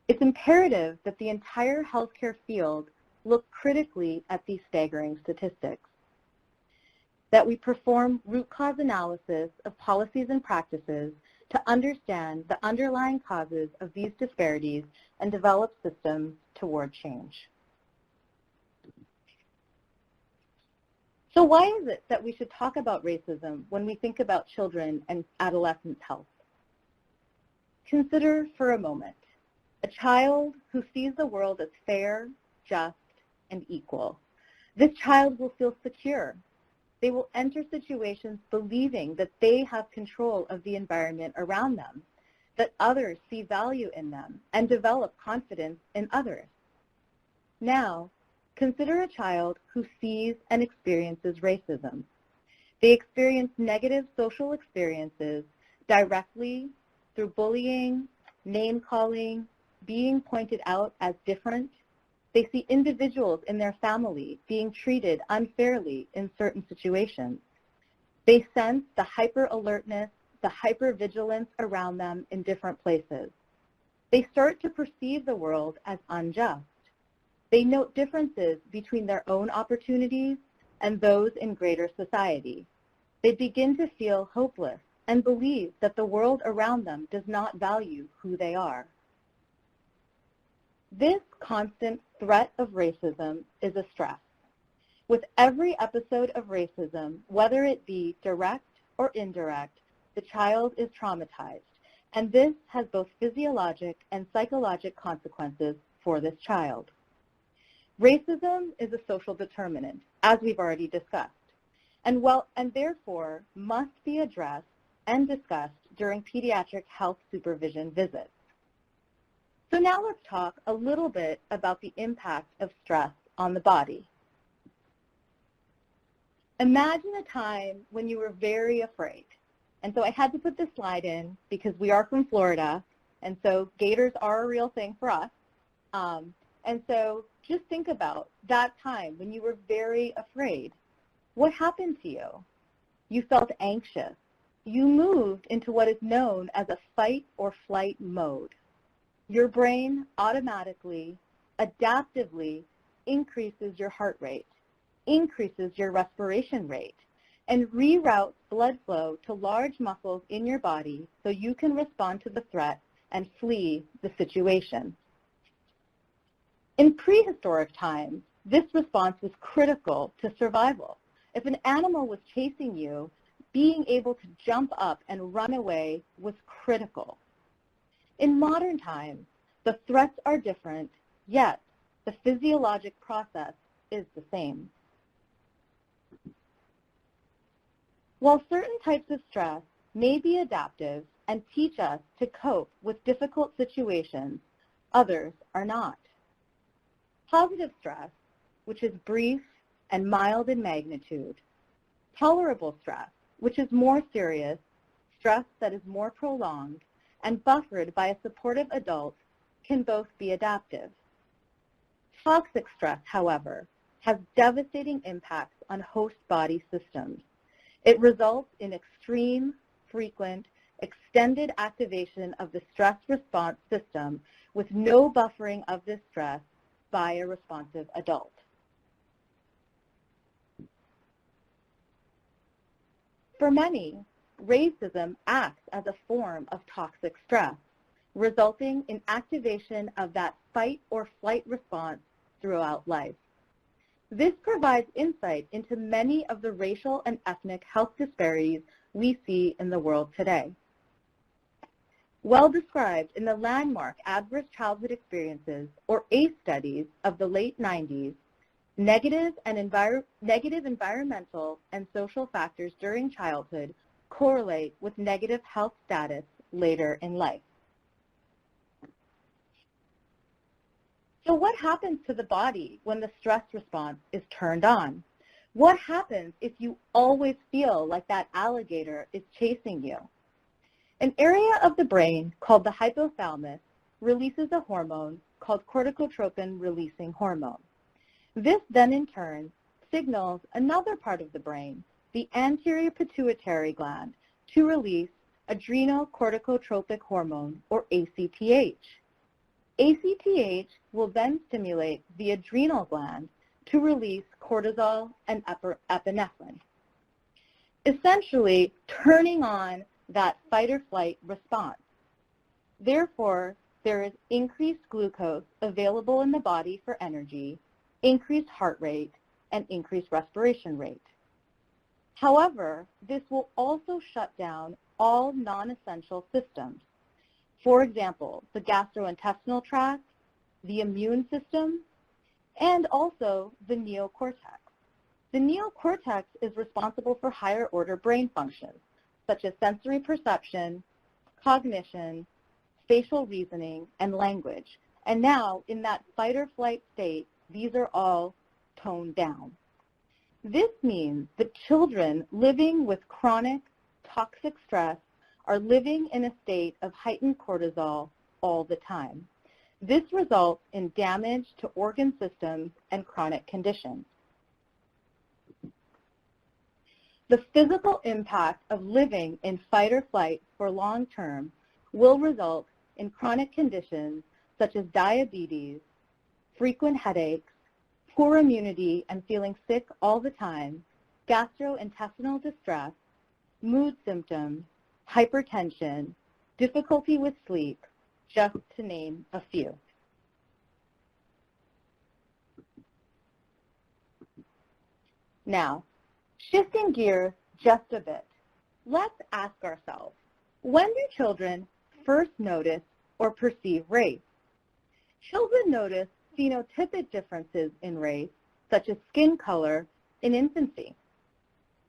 D: It's imperative that the entire healthcare field look critically at these staggering statistics, that we perform root cause analysis of policies and practices to understand the underlying causes of these disparities and develop systems toward change. So why is it that we should talk about racism when we think about children and adolescents' health? Consider for a moment a child who sees the world as fair, just, and equal. This child will feel secure. They will enter situations believing that they have control of the environment around them, that others see value in them, and develop confidence in others. Now, consider a child who sees and experiences racism. They experience negative social experiences directly through bullying, name-calling, being pointed out as different. They see individuals in their family being treated unfairly in certain situations. They sense the hyper-alertness, the hyper-vigilance around them in different places. They start to perceive the world as unjust. They note differences between their own opportunities and those in greater society. They begin to feel hopeless and believe that the world around them does not value who they are. This constant threat of racism is a stress. With every episode of racism, whether it be direct or indirect, the child is traumatized, and this has both physiologic and psychologic consequences for this child. Racism is a social determinant, as we've already discussed, and therefore must be addressed and discussed during pediatric health supervision visits. So now let's talk a little bit about the impact of stress on the body. Imagine a time when you were very afraid. And so I had to put this slide in because we are from Florida, and so gators are a real thing for us. And so just think about that time when you were very afraid. What happened to you? You felt anxious. You moved into what is known as a fight or flight mode. Your brain automatically, adaptively increases your heart rate, increases your respiration rate, and reroutes blood flow to large muscles in your body so you can respond to the threat and flee the situation. In prehistoric times, this response was critical to survival. If an animal was chasing you, being able to jump up and run away was critical. In modern times, the threats are different, yet the physiologic process is the same. While certain types of stress may be adaptive and teach us to cope with difficult situations, others are not. Positive stress, which is brief and mild in magnitude. Tolerable stress, which is more serious, stress that is more prolonged, and buffered by a supportive adult can both be adaptive. Toxic stress, however, has devastating impacts on host body systems. It results in extreme, frequent, extended activation of the stress response system with no buffering of this stress by a responsive adult. For many, racism acts as a form of toxic stress, resulting in activation of that fight or flight response throughout life. This provides insight into many of the racial and ethnic health disparities we see in the world today. well described in the landmark Adverse Childhood Experiences, or ACE studies of the late 90s, negative environmental and social factors during childhood correlate with negative health status later in life. So what happens to the body when the stress response is turned on? What happens if you always feel like that alligator is chasing you? An area of the brain called the hypothalamus releases a hormone called corticotropin-releasing hormone. This then in turn signals another part of the brain, the anterior pituitary gland, to release adrenocorticotropic hormone, or ACTH. ACTH will then stimulate the adrenal gland to release cortisol and epinephrine, essentially turning on that fight or flight response. Therefore, there is increased glucose available in the body for energy, increased heart rate, and increased respiration rate. However, this will also shut down all non-essential systems. For example, the gastrointestinal tract, the immune system, and also the neocortex. The neocortex is responsible for higher order brain functions, such as sensory perception, cognition, spatial reasoning, and language. And now, in that fight or flight state, these are all toned down. This means that children living with chronic toxic stress are living in a state of heightened cortisol all the time. This results in damage to organ systems and chronic conditions. The physical impact of living in fight or flight for long term will result in chronic conditions such as diabetes, frequent headaches, poor immunity and feeling sick all the time, gastrointestinal distress, mood symptoms, hypertension, difficulty with sleep, just to name a few. Now, shifting gears just a bit, let's ask ourselves, when do children first notice or perceive race? Children notice phenotypic differences in race, such as skin color, in infancy.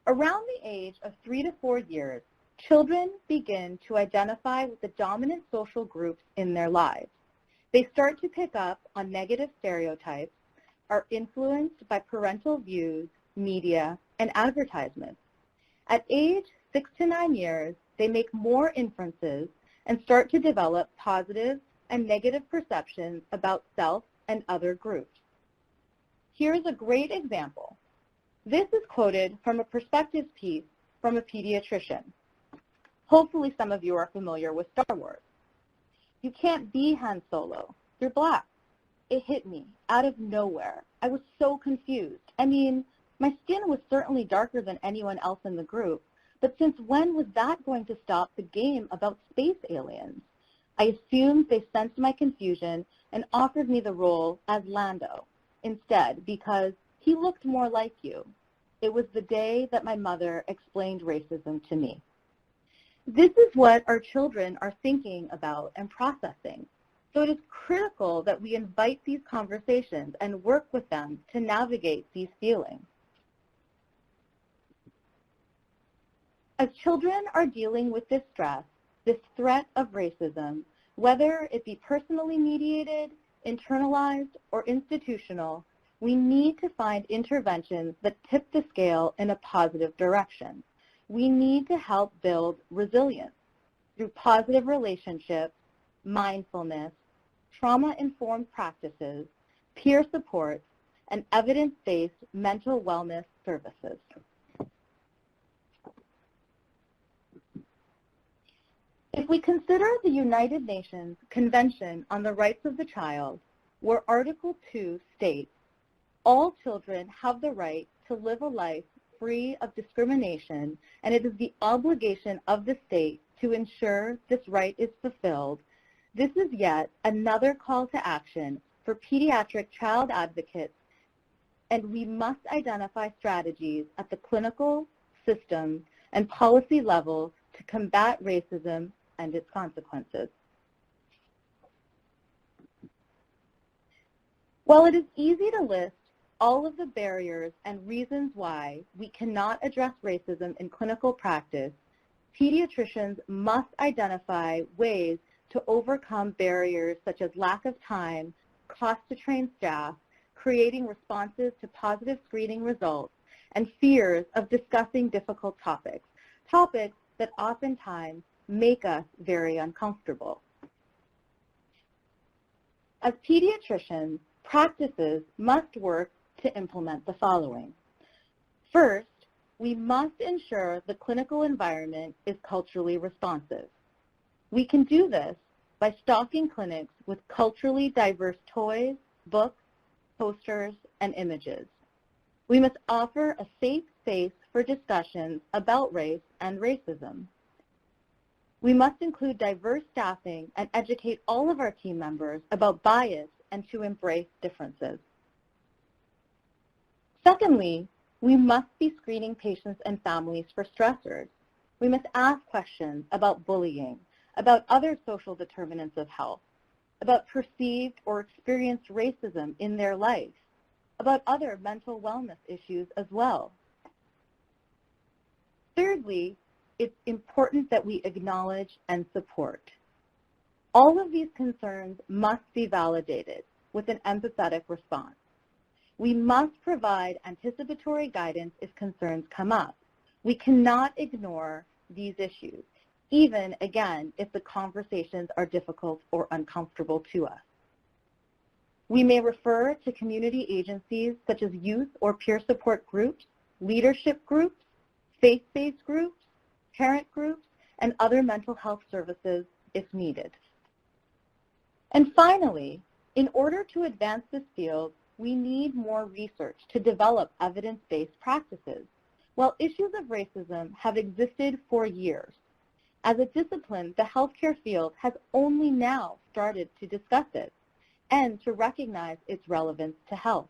D: Around the age of 3 to 4 years, children begin to identify with the dominant social groups in their lives. They start to pick up on negative stereotypes, are influenced by parental views, media, and advertisements. At age 6 to 9 years, they make more inferences and start to develop positive and negative perceptions about self and other groups. Here's a great example. This is quoted from a perspectives piece from a pediatrician. Hopefully some of you are familiar with Star Wars. You can't be Han Solo. You're black. It hit me out of nowhere. I was so confused. I mean, my skin was certainly darker than anyone else in the group, but since when was that going to stop the game about space aliens? I assumed they sensed my confusion and offered me the role as Lando instead because he looked more like you. It was the day that my mother explained racism to me. This is what our children are thinking about and processing. So it is critical that we invite these conversations and work with them to navigate these feelings. As children are dealing with this stress, this threat of racism, whether it be personally mediated, internalized, or institutional, we need to find interventions that tip the scale in a positive direction. We need to help build resilience through positive relationships, mindfulness, trauma-informed practices, peer support, and evidence-based mental wellness services. If we consider the United Nations Convention on the Rights of the Child, where Article 2 states, all children have the right to live a life free of discrimination, and it is the obligation of the state to ensure this right is fulfilled, this is yet another call to action for pediatric child advocates, and we must identify strategies at the clinical, system, and policy levels to combat racism and its consequences. While it is easy to list all of the barriers and reasons why we cannot address racism in clinical practice, pediatricians must identify ways to overcome barriers such as lack of time, cost to train staff, creating responses to positive screening results, and fears of discussing difficult topics, topics that oftentimes make us very uncomfortable. As pediatricians, practices must work to implement the following. First, we must ensure the clinical environment is culturally responsive. We can do this by stocking clinics with culturally diverse toys, books, posters, and images. We must offer a safe space for discussions about race and racism. We must include diverse staffing and educate all of our team members about bias and to embrace differences. Secondly, we must be screening patients and families for stressors. We must ask questions about bullying, about other social determinants of health, about perceived or experienced racism in their life, about other mental wellness issues as well. Thirdly, it's important that we acknowledge and support. All of these concerns must be validated with an empathetic response. We must provide anticipatory guidance if concerns come up. We cannot ignore these issues, even, again, if the conversations are difficult or uncomfortable to us. We may refer to community agencies such as youth or peer support groups, leadership groups, faith-based groups, parent groups, and other mental health services if needed. And finally, in order to advance this field, we need more research to develop evidence-based practices. While issues of racism have existed for years, as a discipline, the healthcare field has only now started to discuss it and to recognize its relevance to health.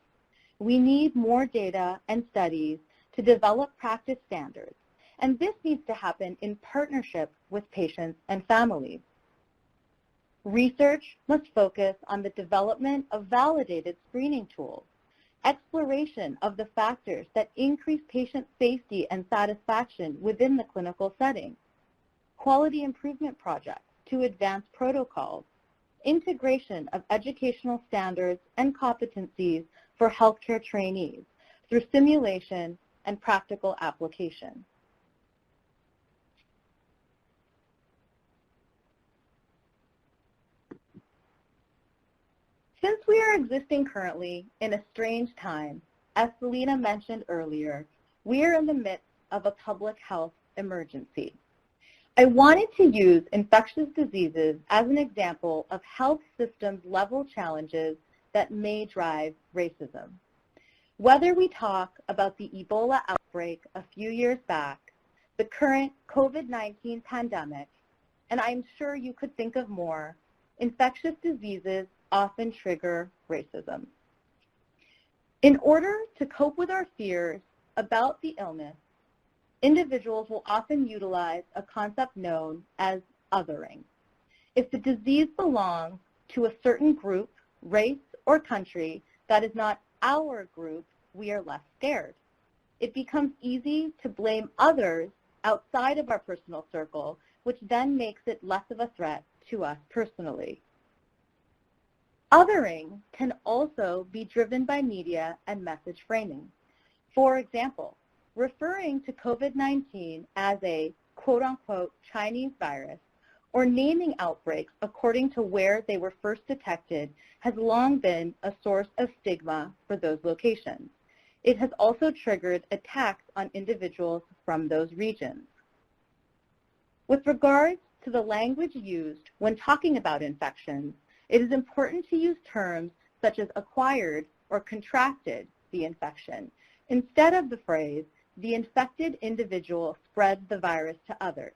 D: We need more data and studies to develop practice standards, and this needs to happen in partnership with patients and families. Research must focus on the development of validated screening tools, exploration of the factors that increase patient safety and satisfaction within the clinical setting, quality improvement projects to advance protocols, integration of educational standards and competencies for healthcare trainees through simulation and practical application. Since we are existing currently in a strange time, as Selena mentioned earlier, we are in the midst of a public health emergency. I wanted to use infectious diseases as an example of health systems level challenges that may drive racism. Whether we talk about the Ebola outbreak a few years back, the current COVID-19 pandemic, and I'm sure you could think of more, infectious diseases often trigger racism. In order to cope with our fears about the illness, individuals will often utilize a concept known as othering. If the disease belongs to a certain group, race, or country that is not our group, we are less scared. It becomes easy to blame others outside of our personal circle, which then makes it less of a threat to us personally. Othering can also be driven by media and message framing. For example, referring to COVID-19 as a quote-unquote Chinese virus or naming outbreaks according to where they were first detected has long been a source of stigma for those locations. It has also triggered attacks on individuals from those regions. With regards to the language used when talking about infections, it is important to use terms such as acquired or contracted the infection, instead of the phrase, the infected individual spread the virus to others.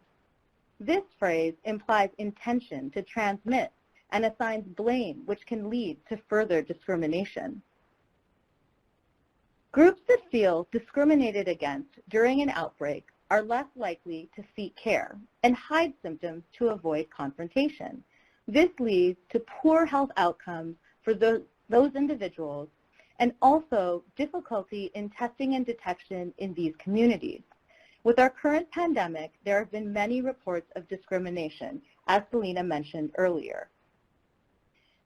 D: This phrase implies intention to transmit and assigns blame, which can lead to further discrimination. Groups that feel discriminated against during an outbreak are less likely to seek care and hide symptoms to avoid confrontation. This leads to poor health outcomes for those individuals and also difficulty in testing and detection in these communities. With our current pandemic, there have been many reports of discrimination, as Selena mentioned earlier.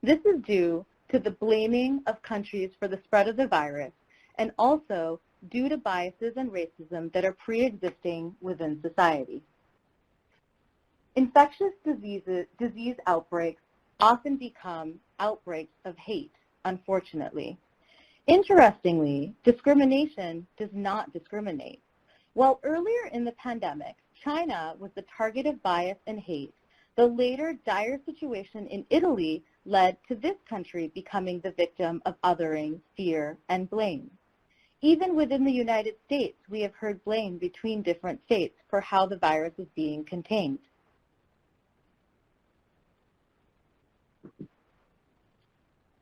D: This is due to the blaming of countries for the spread of the virus and also due to biases and racism that are pre-existing within society. Infectious disease outbreaks often become outbreaks of hate, unfortunately. Interestingly, discrimination does not discriminate. While earlier in the pandemic, China was the target of bias and hate, the later dire situation in Italy led to this country becoming the victim of othering, fear, and blame. Even within the United States, we have heard blame between different states for how the virus is being contained.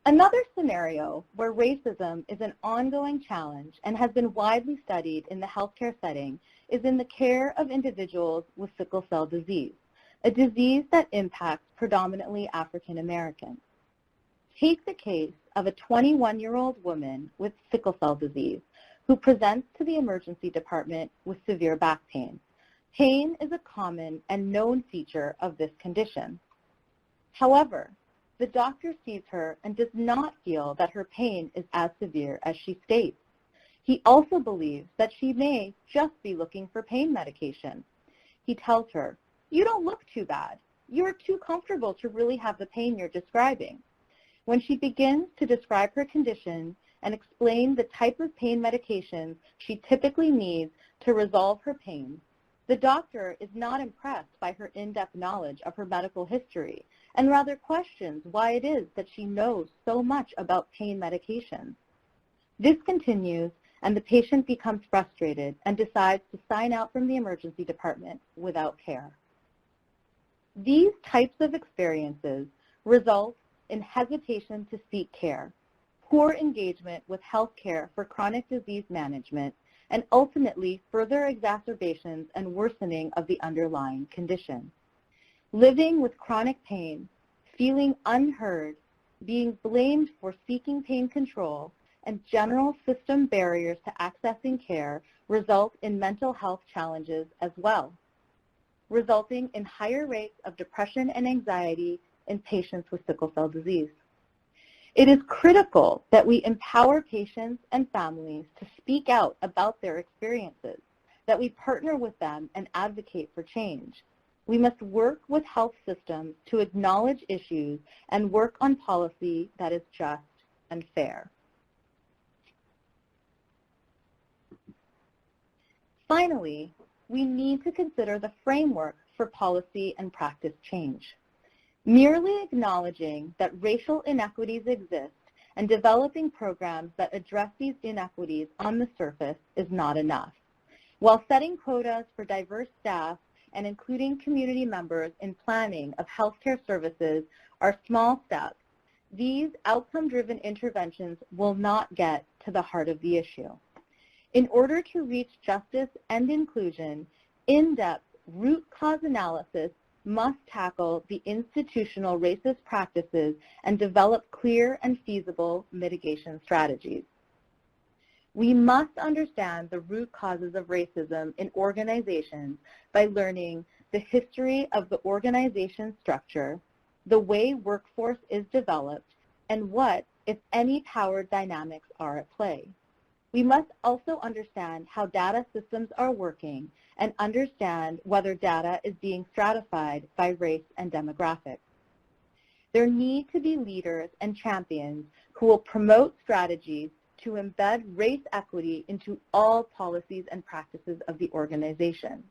D: Another scenario where racism is an ongoing challenge and has been widely studied in the healthcare setting is in the care of individuals with sickle cell disease, a disease that impacts predominantly African Americans. Take the case of a 21-year-old woman with sickle cell disease who presents to the emergency department with severe back pain. Pain is a common and known feature of this condition. However, the doctor sees her and does not feel that her pain is as severe as she states. He also believes that she may just be looking for pain medication. He tells her, "You don't look too bad. You're too comfortable to really have the pain you're describing." When she begins to describe her condition and explain the type of pain medications she typically needs to resolve her pain, the doctor is not impressed by her in-depth knowledge of her medical history and rather questions why it is that she knows so much about pain medications. This continues, and the patient becomes frustrated and decides to sign out from the emergency department without care. These types of experiences result in hesitation to seek care, poor engagement with health care for chronic disease management, and ultimately further exacerbations and worsening of the underlying condition. Living with chronic pain, feeling unheard, being blamed for seeking pain control, and general system barriers to accessing care result in mental health challenges as well, resulting in higher rates of depression and anxiety in patients with sickle cell disease. It is critical that we empower patients and families to speak out about their experiences, that we partner with them and advocate for change. We must work with health systems to acknowledge issues and work on policy that is just and fair. Finally, we need to consider the framework for policy and practice change. Merely acknowledging that racial inequities exist and developing programs that address these inequities on the surface is not enough. While setting quotas for diverse staff and including community members in planning of healthcare services are small steps, these outcome-driven interventions will not get to the heart of the issue. In order to reach justice and inclusion, in-depth root cause analysis must tackle the institutional racist practices and develop clear and feasible mitigation strategies. We must understand the root causes of racism in organizations by learning the history of the organization structure, the way workforce is developed, and what, if any, power dynamics are at play. We must also understand how data systems are working and understand whether data is being stratified by race and demographics. There need to be leaders and champions who will promote strategies to embed race equity into all policies and practices of the organization.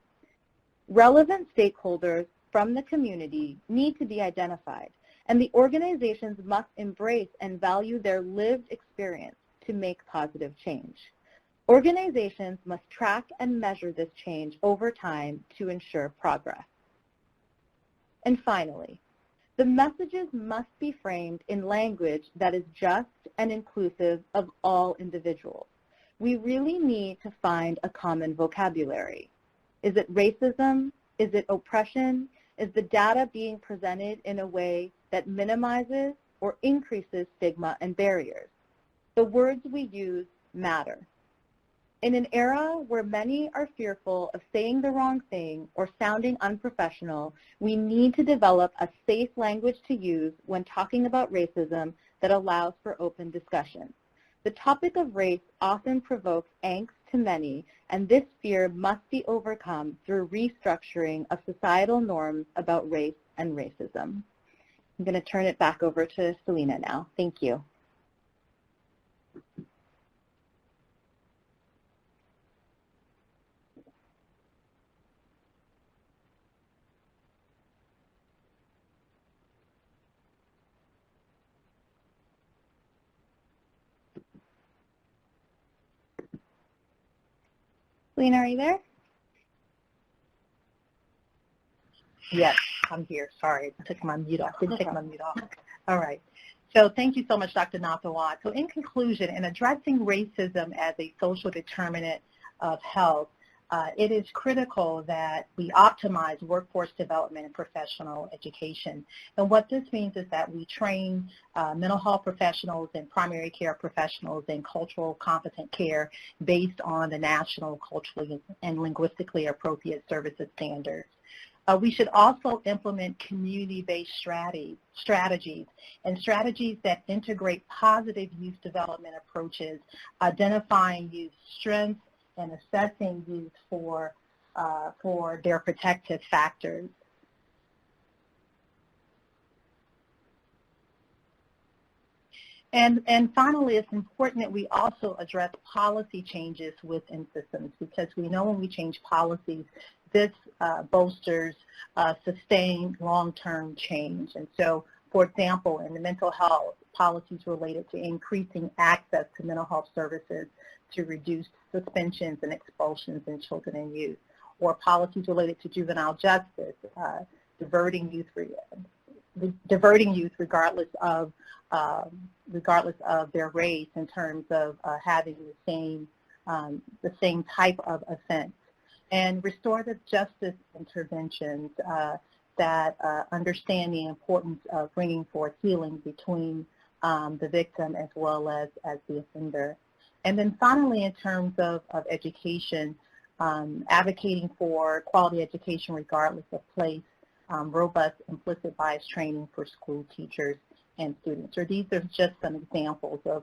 D: Relevant stakeholders from the community need to be identified, and the organizations must embrace and value their lived experience to make positive change. Organizations must track and measure this change over time to ensure progress. And finally, the messages must be framed in language that is just and inclusive of all individuals. We really need to find a common vocabulary. Is it racism? Is it oppression? Is the data being presented in a way that minimizes or increases stigma and barriers? The words we use matter. In an era where many are fearful of saying the wrong thing or sounding unprofessional, we need to develop a safe language to use when talking about racism that allows for open discussion. The topic of race often provokes angst to many, and this fear must be overcome through restructuring of societal norms about race and racism. I'm going to turn it back over to Selena now. Thank you. Selena, are you there?
A: Yes, I'm here. Sorry, I took my mute off. Didn't take my mute off. All right. So thank you so much, Dr. Nathawat. So in conclusion, in addressing racism as a social determinant of health, it is critical that we optimize workforce development and professional education. And what this means is that we train mental health professionals and primary care professionals in cultural competent care based on the national culturally and linguistically appropriate services standards. We should also implement community-based strategies that integrate positive youth development approaches, identifying youth strengths and assessing youth for their protective factors. And finally, it's important that we also address policy changes within systems, because we know when we change policies, this bolsters sustained long-term change. And so, for example, in the mental health, policies related to increasing access to mental health services to reduce suspensions and expulsions in children and youth, or policies related to juvenile justice, diverting youth regardless of their race in terms of having the same type of offense, and restorative justice interventions that understand the importance of bringing forth healing between the victim as well as the offender. And then finally, in terms of education, advocating for quality education regardless of place, robust implicit bias training for school teachers and students. Or these are just some examples of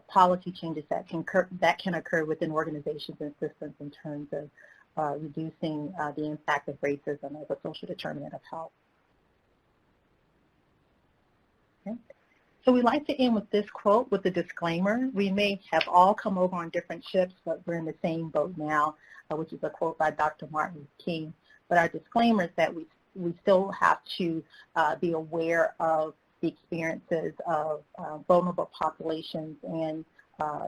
A: policy changes that can occur within organizations and systems in terms of reducing the impact of racism as a social determinant of health. Okay. So we like to end with this quote with a disclaimer. We may have all come over on different ships, but we're in the same boat now, which is a quote by Dr. Martin Luther King. But our disclaimer is that we still have to be aware of the experiences of vulnerable populations and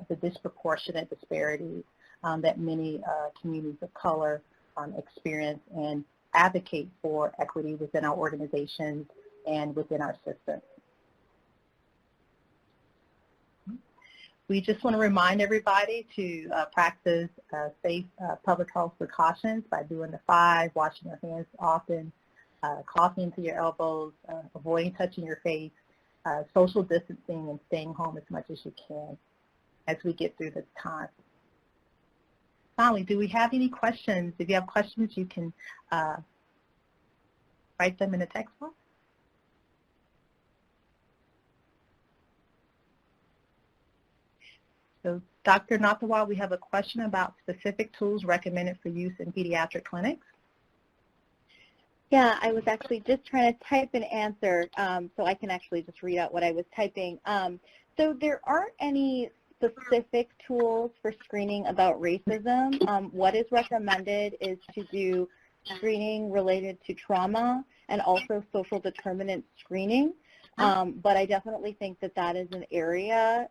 A: the disproportionate disparities that many communities of color experience, and advocate for equity within our organizations and within our systems. We just want to remind everybody to practice safe public health precautions by doing the 5, washing your hands often, coughing into your elbows, avoiding touching your face, social distancing, and staying home as much as you can as we get through this time. Finally, do we have any questions? If you have questions, you can write them in the text box. So, Dr. Nathawat, we have a question about specific tools recommended for use in pediatric clinics.
D: Yeah, I was actually just trying to type an answer, so I can actually just read out what I was typing. So there aren't any specific tools for screening about racism. What is recommended is to do screening related to trauma and also social determinant screening. But I definitely think that that is an area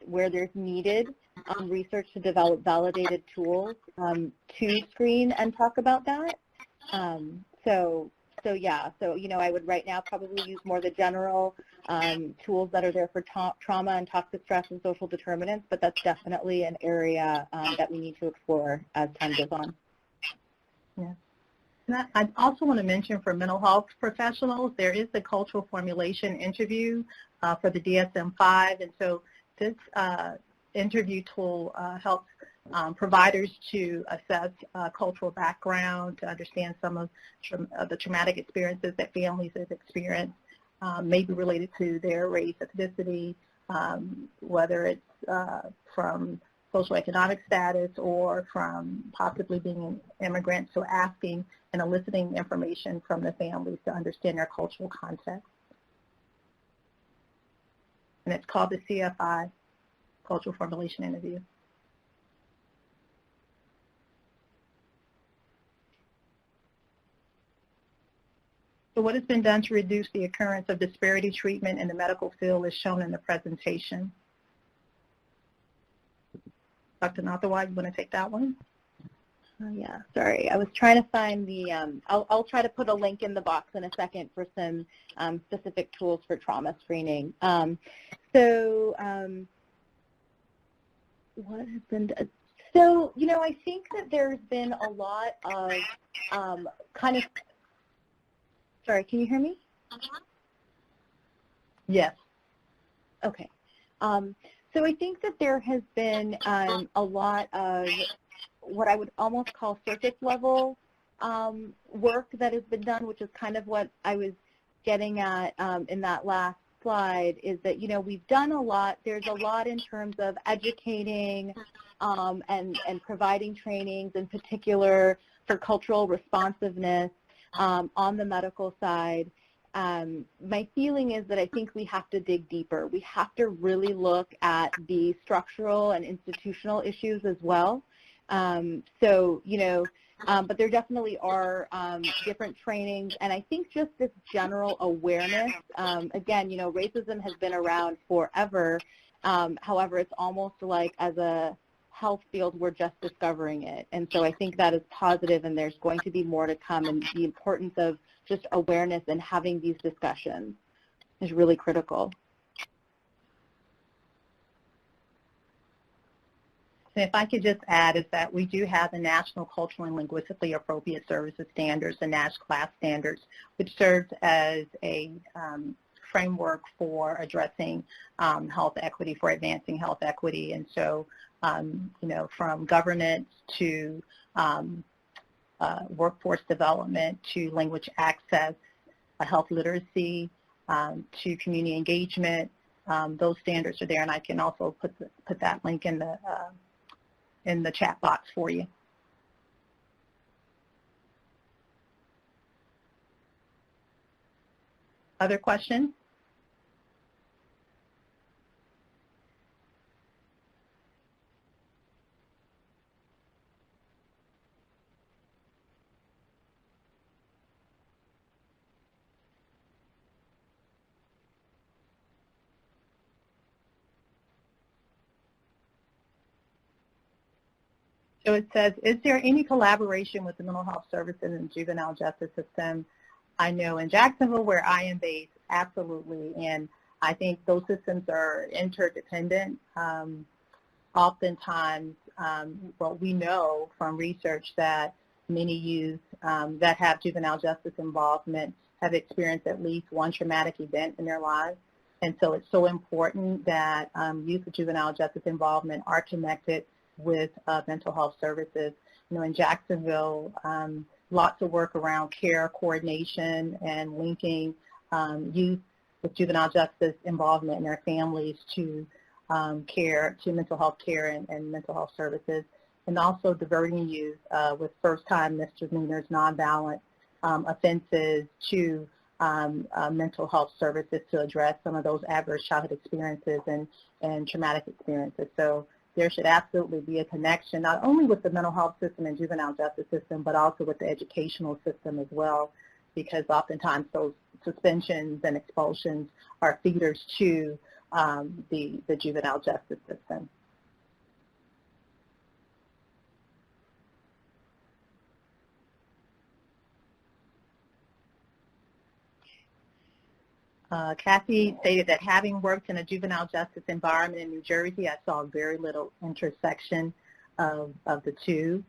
D: where there's needed research to develop validated tools to screen and talk about that. So yeah, so, you know, I would right now probably use more the general tools that are there for trauma and toxic stress and social determinants, but that's definitely an area that we need to explore as time goes on.
A: Yeah. And I also want to mention for mental health professionals, there is the cultural formulation interview for the DSM-5, and so this interview tool helps providers to assess cultural background, to understand some of the traumatic experiences that families have experienced, maybe related to their race, ethnicity, whether it's from socioeconomic status or from possibly being an immigrant, so asking and eliciting information from the families to understand their cultural context. And it's called the CFI, Cultural Formulation Interview. So what has been done to reduce the occurrence of disparity treatment in the medical field is shown in the presentation. Dr. Nathawal, you want to take that one?
D: Yeah, sorry. I was trying to find the, I'll try to put a link in the box in a second for some specific tools for trauma screening. What has been done? So, you know, I think that there's been a lot of sorry, can you hear me?
A: Yes.
D: Okay. So I think that there has been a lot of what I would almost call surface level work that has been done, which is kind of what I was getting at in that last slide, is that, you know, we've done a lot. There's a lot in terms of educating and providing trainings, in particular for cultural responsiveness on the medical side. My feeling is that I think we have to dig deeper. We have to really look at the structural and institutional issues as well. So, you know, but there definitely are different trainings, and I think just this general awareness. Again, you know, racism has been around forever. However, it's almost like as a health field, we're just discovering it. And so I think that is positive, and there's going to be more to come, and the importance of just awareness and having these discussions is really critical.
A: And if I could just add is that we do have the National Cultural and Linguistically Appropriate Services Standards, the NASH class standards, which serves as a framework for addressing health equity, for advancing health equity. And so, you know, from governance to workforce development to language access, health literacy, to community engagement, those standards are there, and I can also put that link in the chat box for you. Other questions? So it says, is there any collaboration with the mental health services and juvenile justice system? I know in Jacksonville, where I am based, absolutely, and I think those systems are interdependent. Oftentimes, well, we know from research that many youth that have juvenile justice involvement have experienced at least one traumatic event in their lives. And so it's so important that youth with juvenile justice involvement are connected with mental health services. You know, in Jacksonville, lots of work around care coordination and linking youth with juvenile justice involvement in their families to mental health care and mental health services, and also diverting youth with first-time misdemeanors, nonviolent offenses to mental health services to address some of those adverse childhood experiences and traumatic experiences. So there should absolutely be a connection, not only with the mental health system and juvenile justice system, but also with the educational system as well, because oftentimes those suspensions and expulsions are feeders to the juvenile justice system. Kathy stated that having worked in a juvenile justice environment in New Jersey, I saw very little intersection of the two.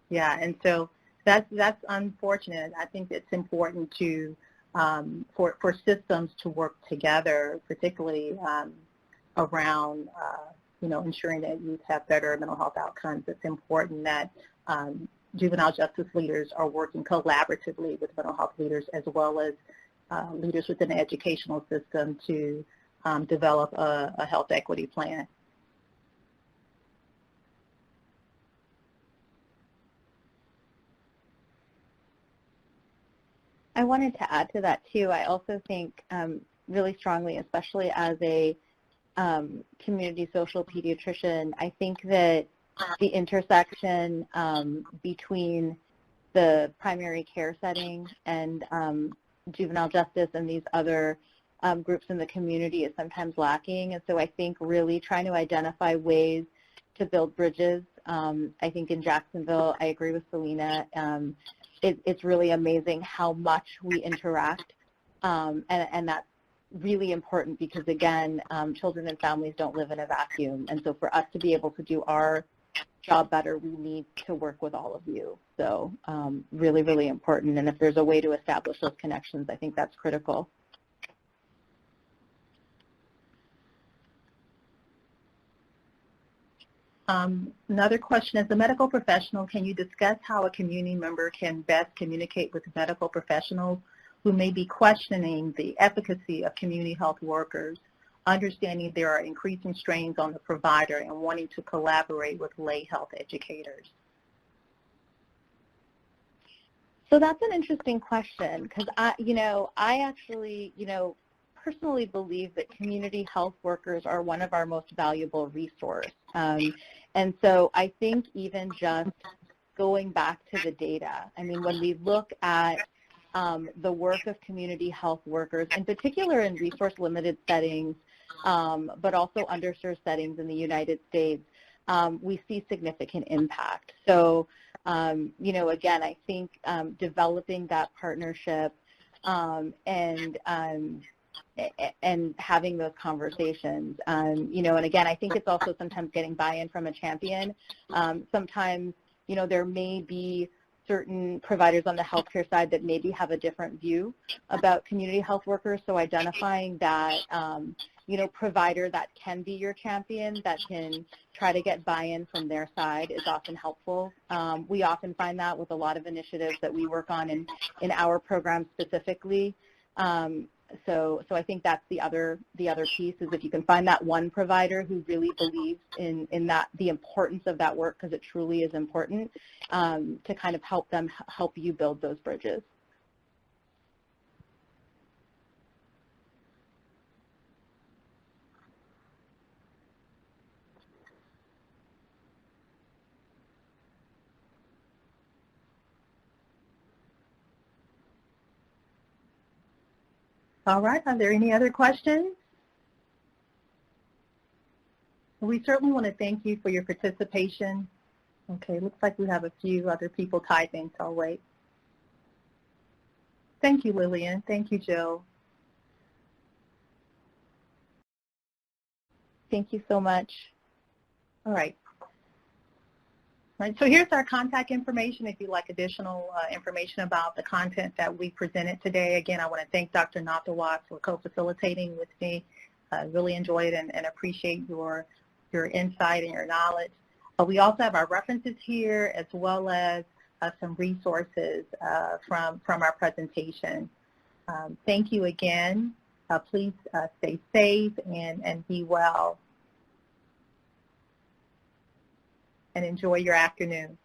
A: Yeah, and so that's unfortunate. I think it's important to for systems to work together, particularly around ensuring that youth have better mental health outcomes. It's important that juvenile justice leaders are working collaboratively with mental health leaders as well as leaders within the educational system to develop a health equity plan.
D: I wanted to add to that too. I also think really strongly, especially as a community social pediatrician, I think that the intersection between the primary care setting and juvenile justice and these other groups in the community is sometimes lacking. And so I think really trying to identify ways to build bridges. I think in Jacksonville, I agree with Selena, it's really amazing how much we interact, and that's really important because, again, children and families don't live in a vacuum. And so for us to be able to do our job better, we need to work with all of you. So really, really important. And if there's a way to establish those connections, I think that's critical.
A: Another question, as a medical professional, can you discuss how a community member can best communicate with medical professionals who may be questioning the efficacy of community health workers, understanding there are increasing strains on the provider and wanting to collaborate with lay health educators?
D: So that's an interesting question because I actually, personally believe that community health workers are one of our most valuable resources. And so I think even just going back to the data, I mean, when we look at the work of community health workers, in particular in resource-limited settings, but also underserved settings in the United States, we see significant impact. So, again, I think developing that partnership and having those conversations, and again, I think it's also sometimes getting buy-in from a champion. Sometimes, there may be certain providers on the healthcare side that maybe have a different view about community health workers, so identifying that, provider that can be your champion, that can try to get buy-in from their side is often helpful. We often find that with a lot of initiatives that we work on in our program specifically. So I think that's the other piece is if you can find that one provider who really believes in that, the importance of that work, because it truly is important, to kind of help you build those bridges.
A: All right, are there any other questions? We certainly want to thank you for your participation. Okay, looks like we have a few other people typing, so I'll wait. Thank you, Lillian. Thank you, Jill.
D: Thank you so much.
A: All right. Right, so here's our contact information if you'd like additional information about the content that we presented today. Again, I want to thank Dr. Nathawat for co-facilitating with me. I really enjoyed and appreciate your insight and your knowledge. We also have our references here as well as some resources from our presentation. Thank you again. Please stay safe and be well. And enjoy your afternoon.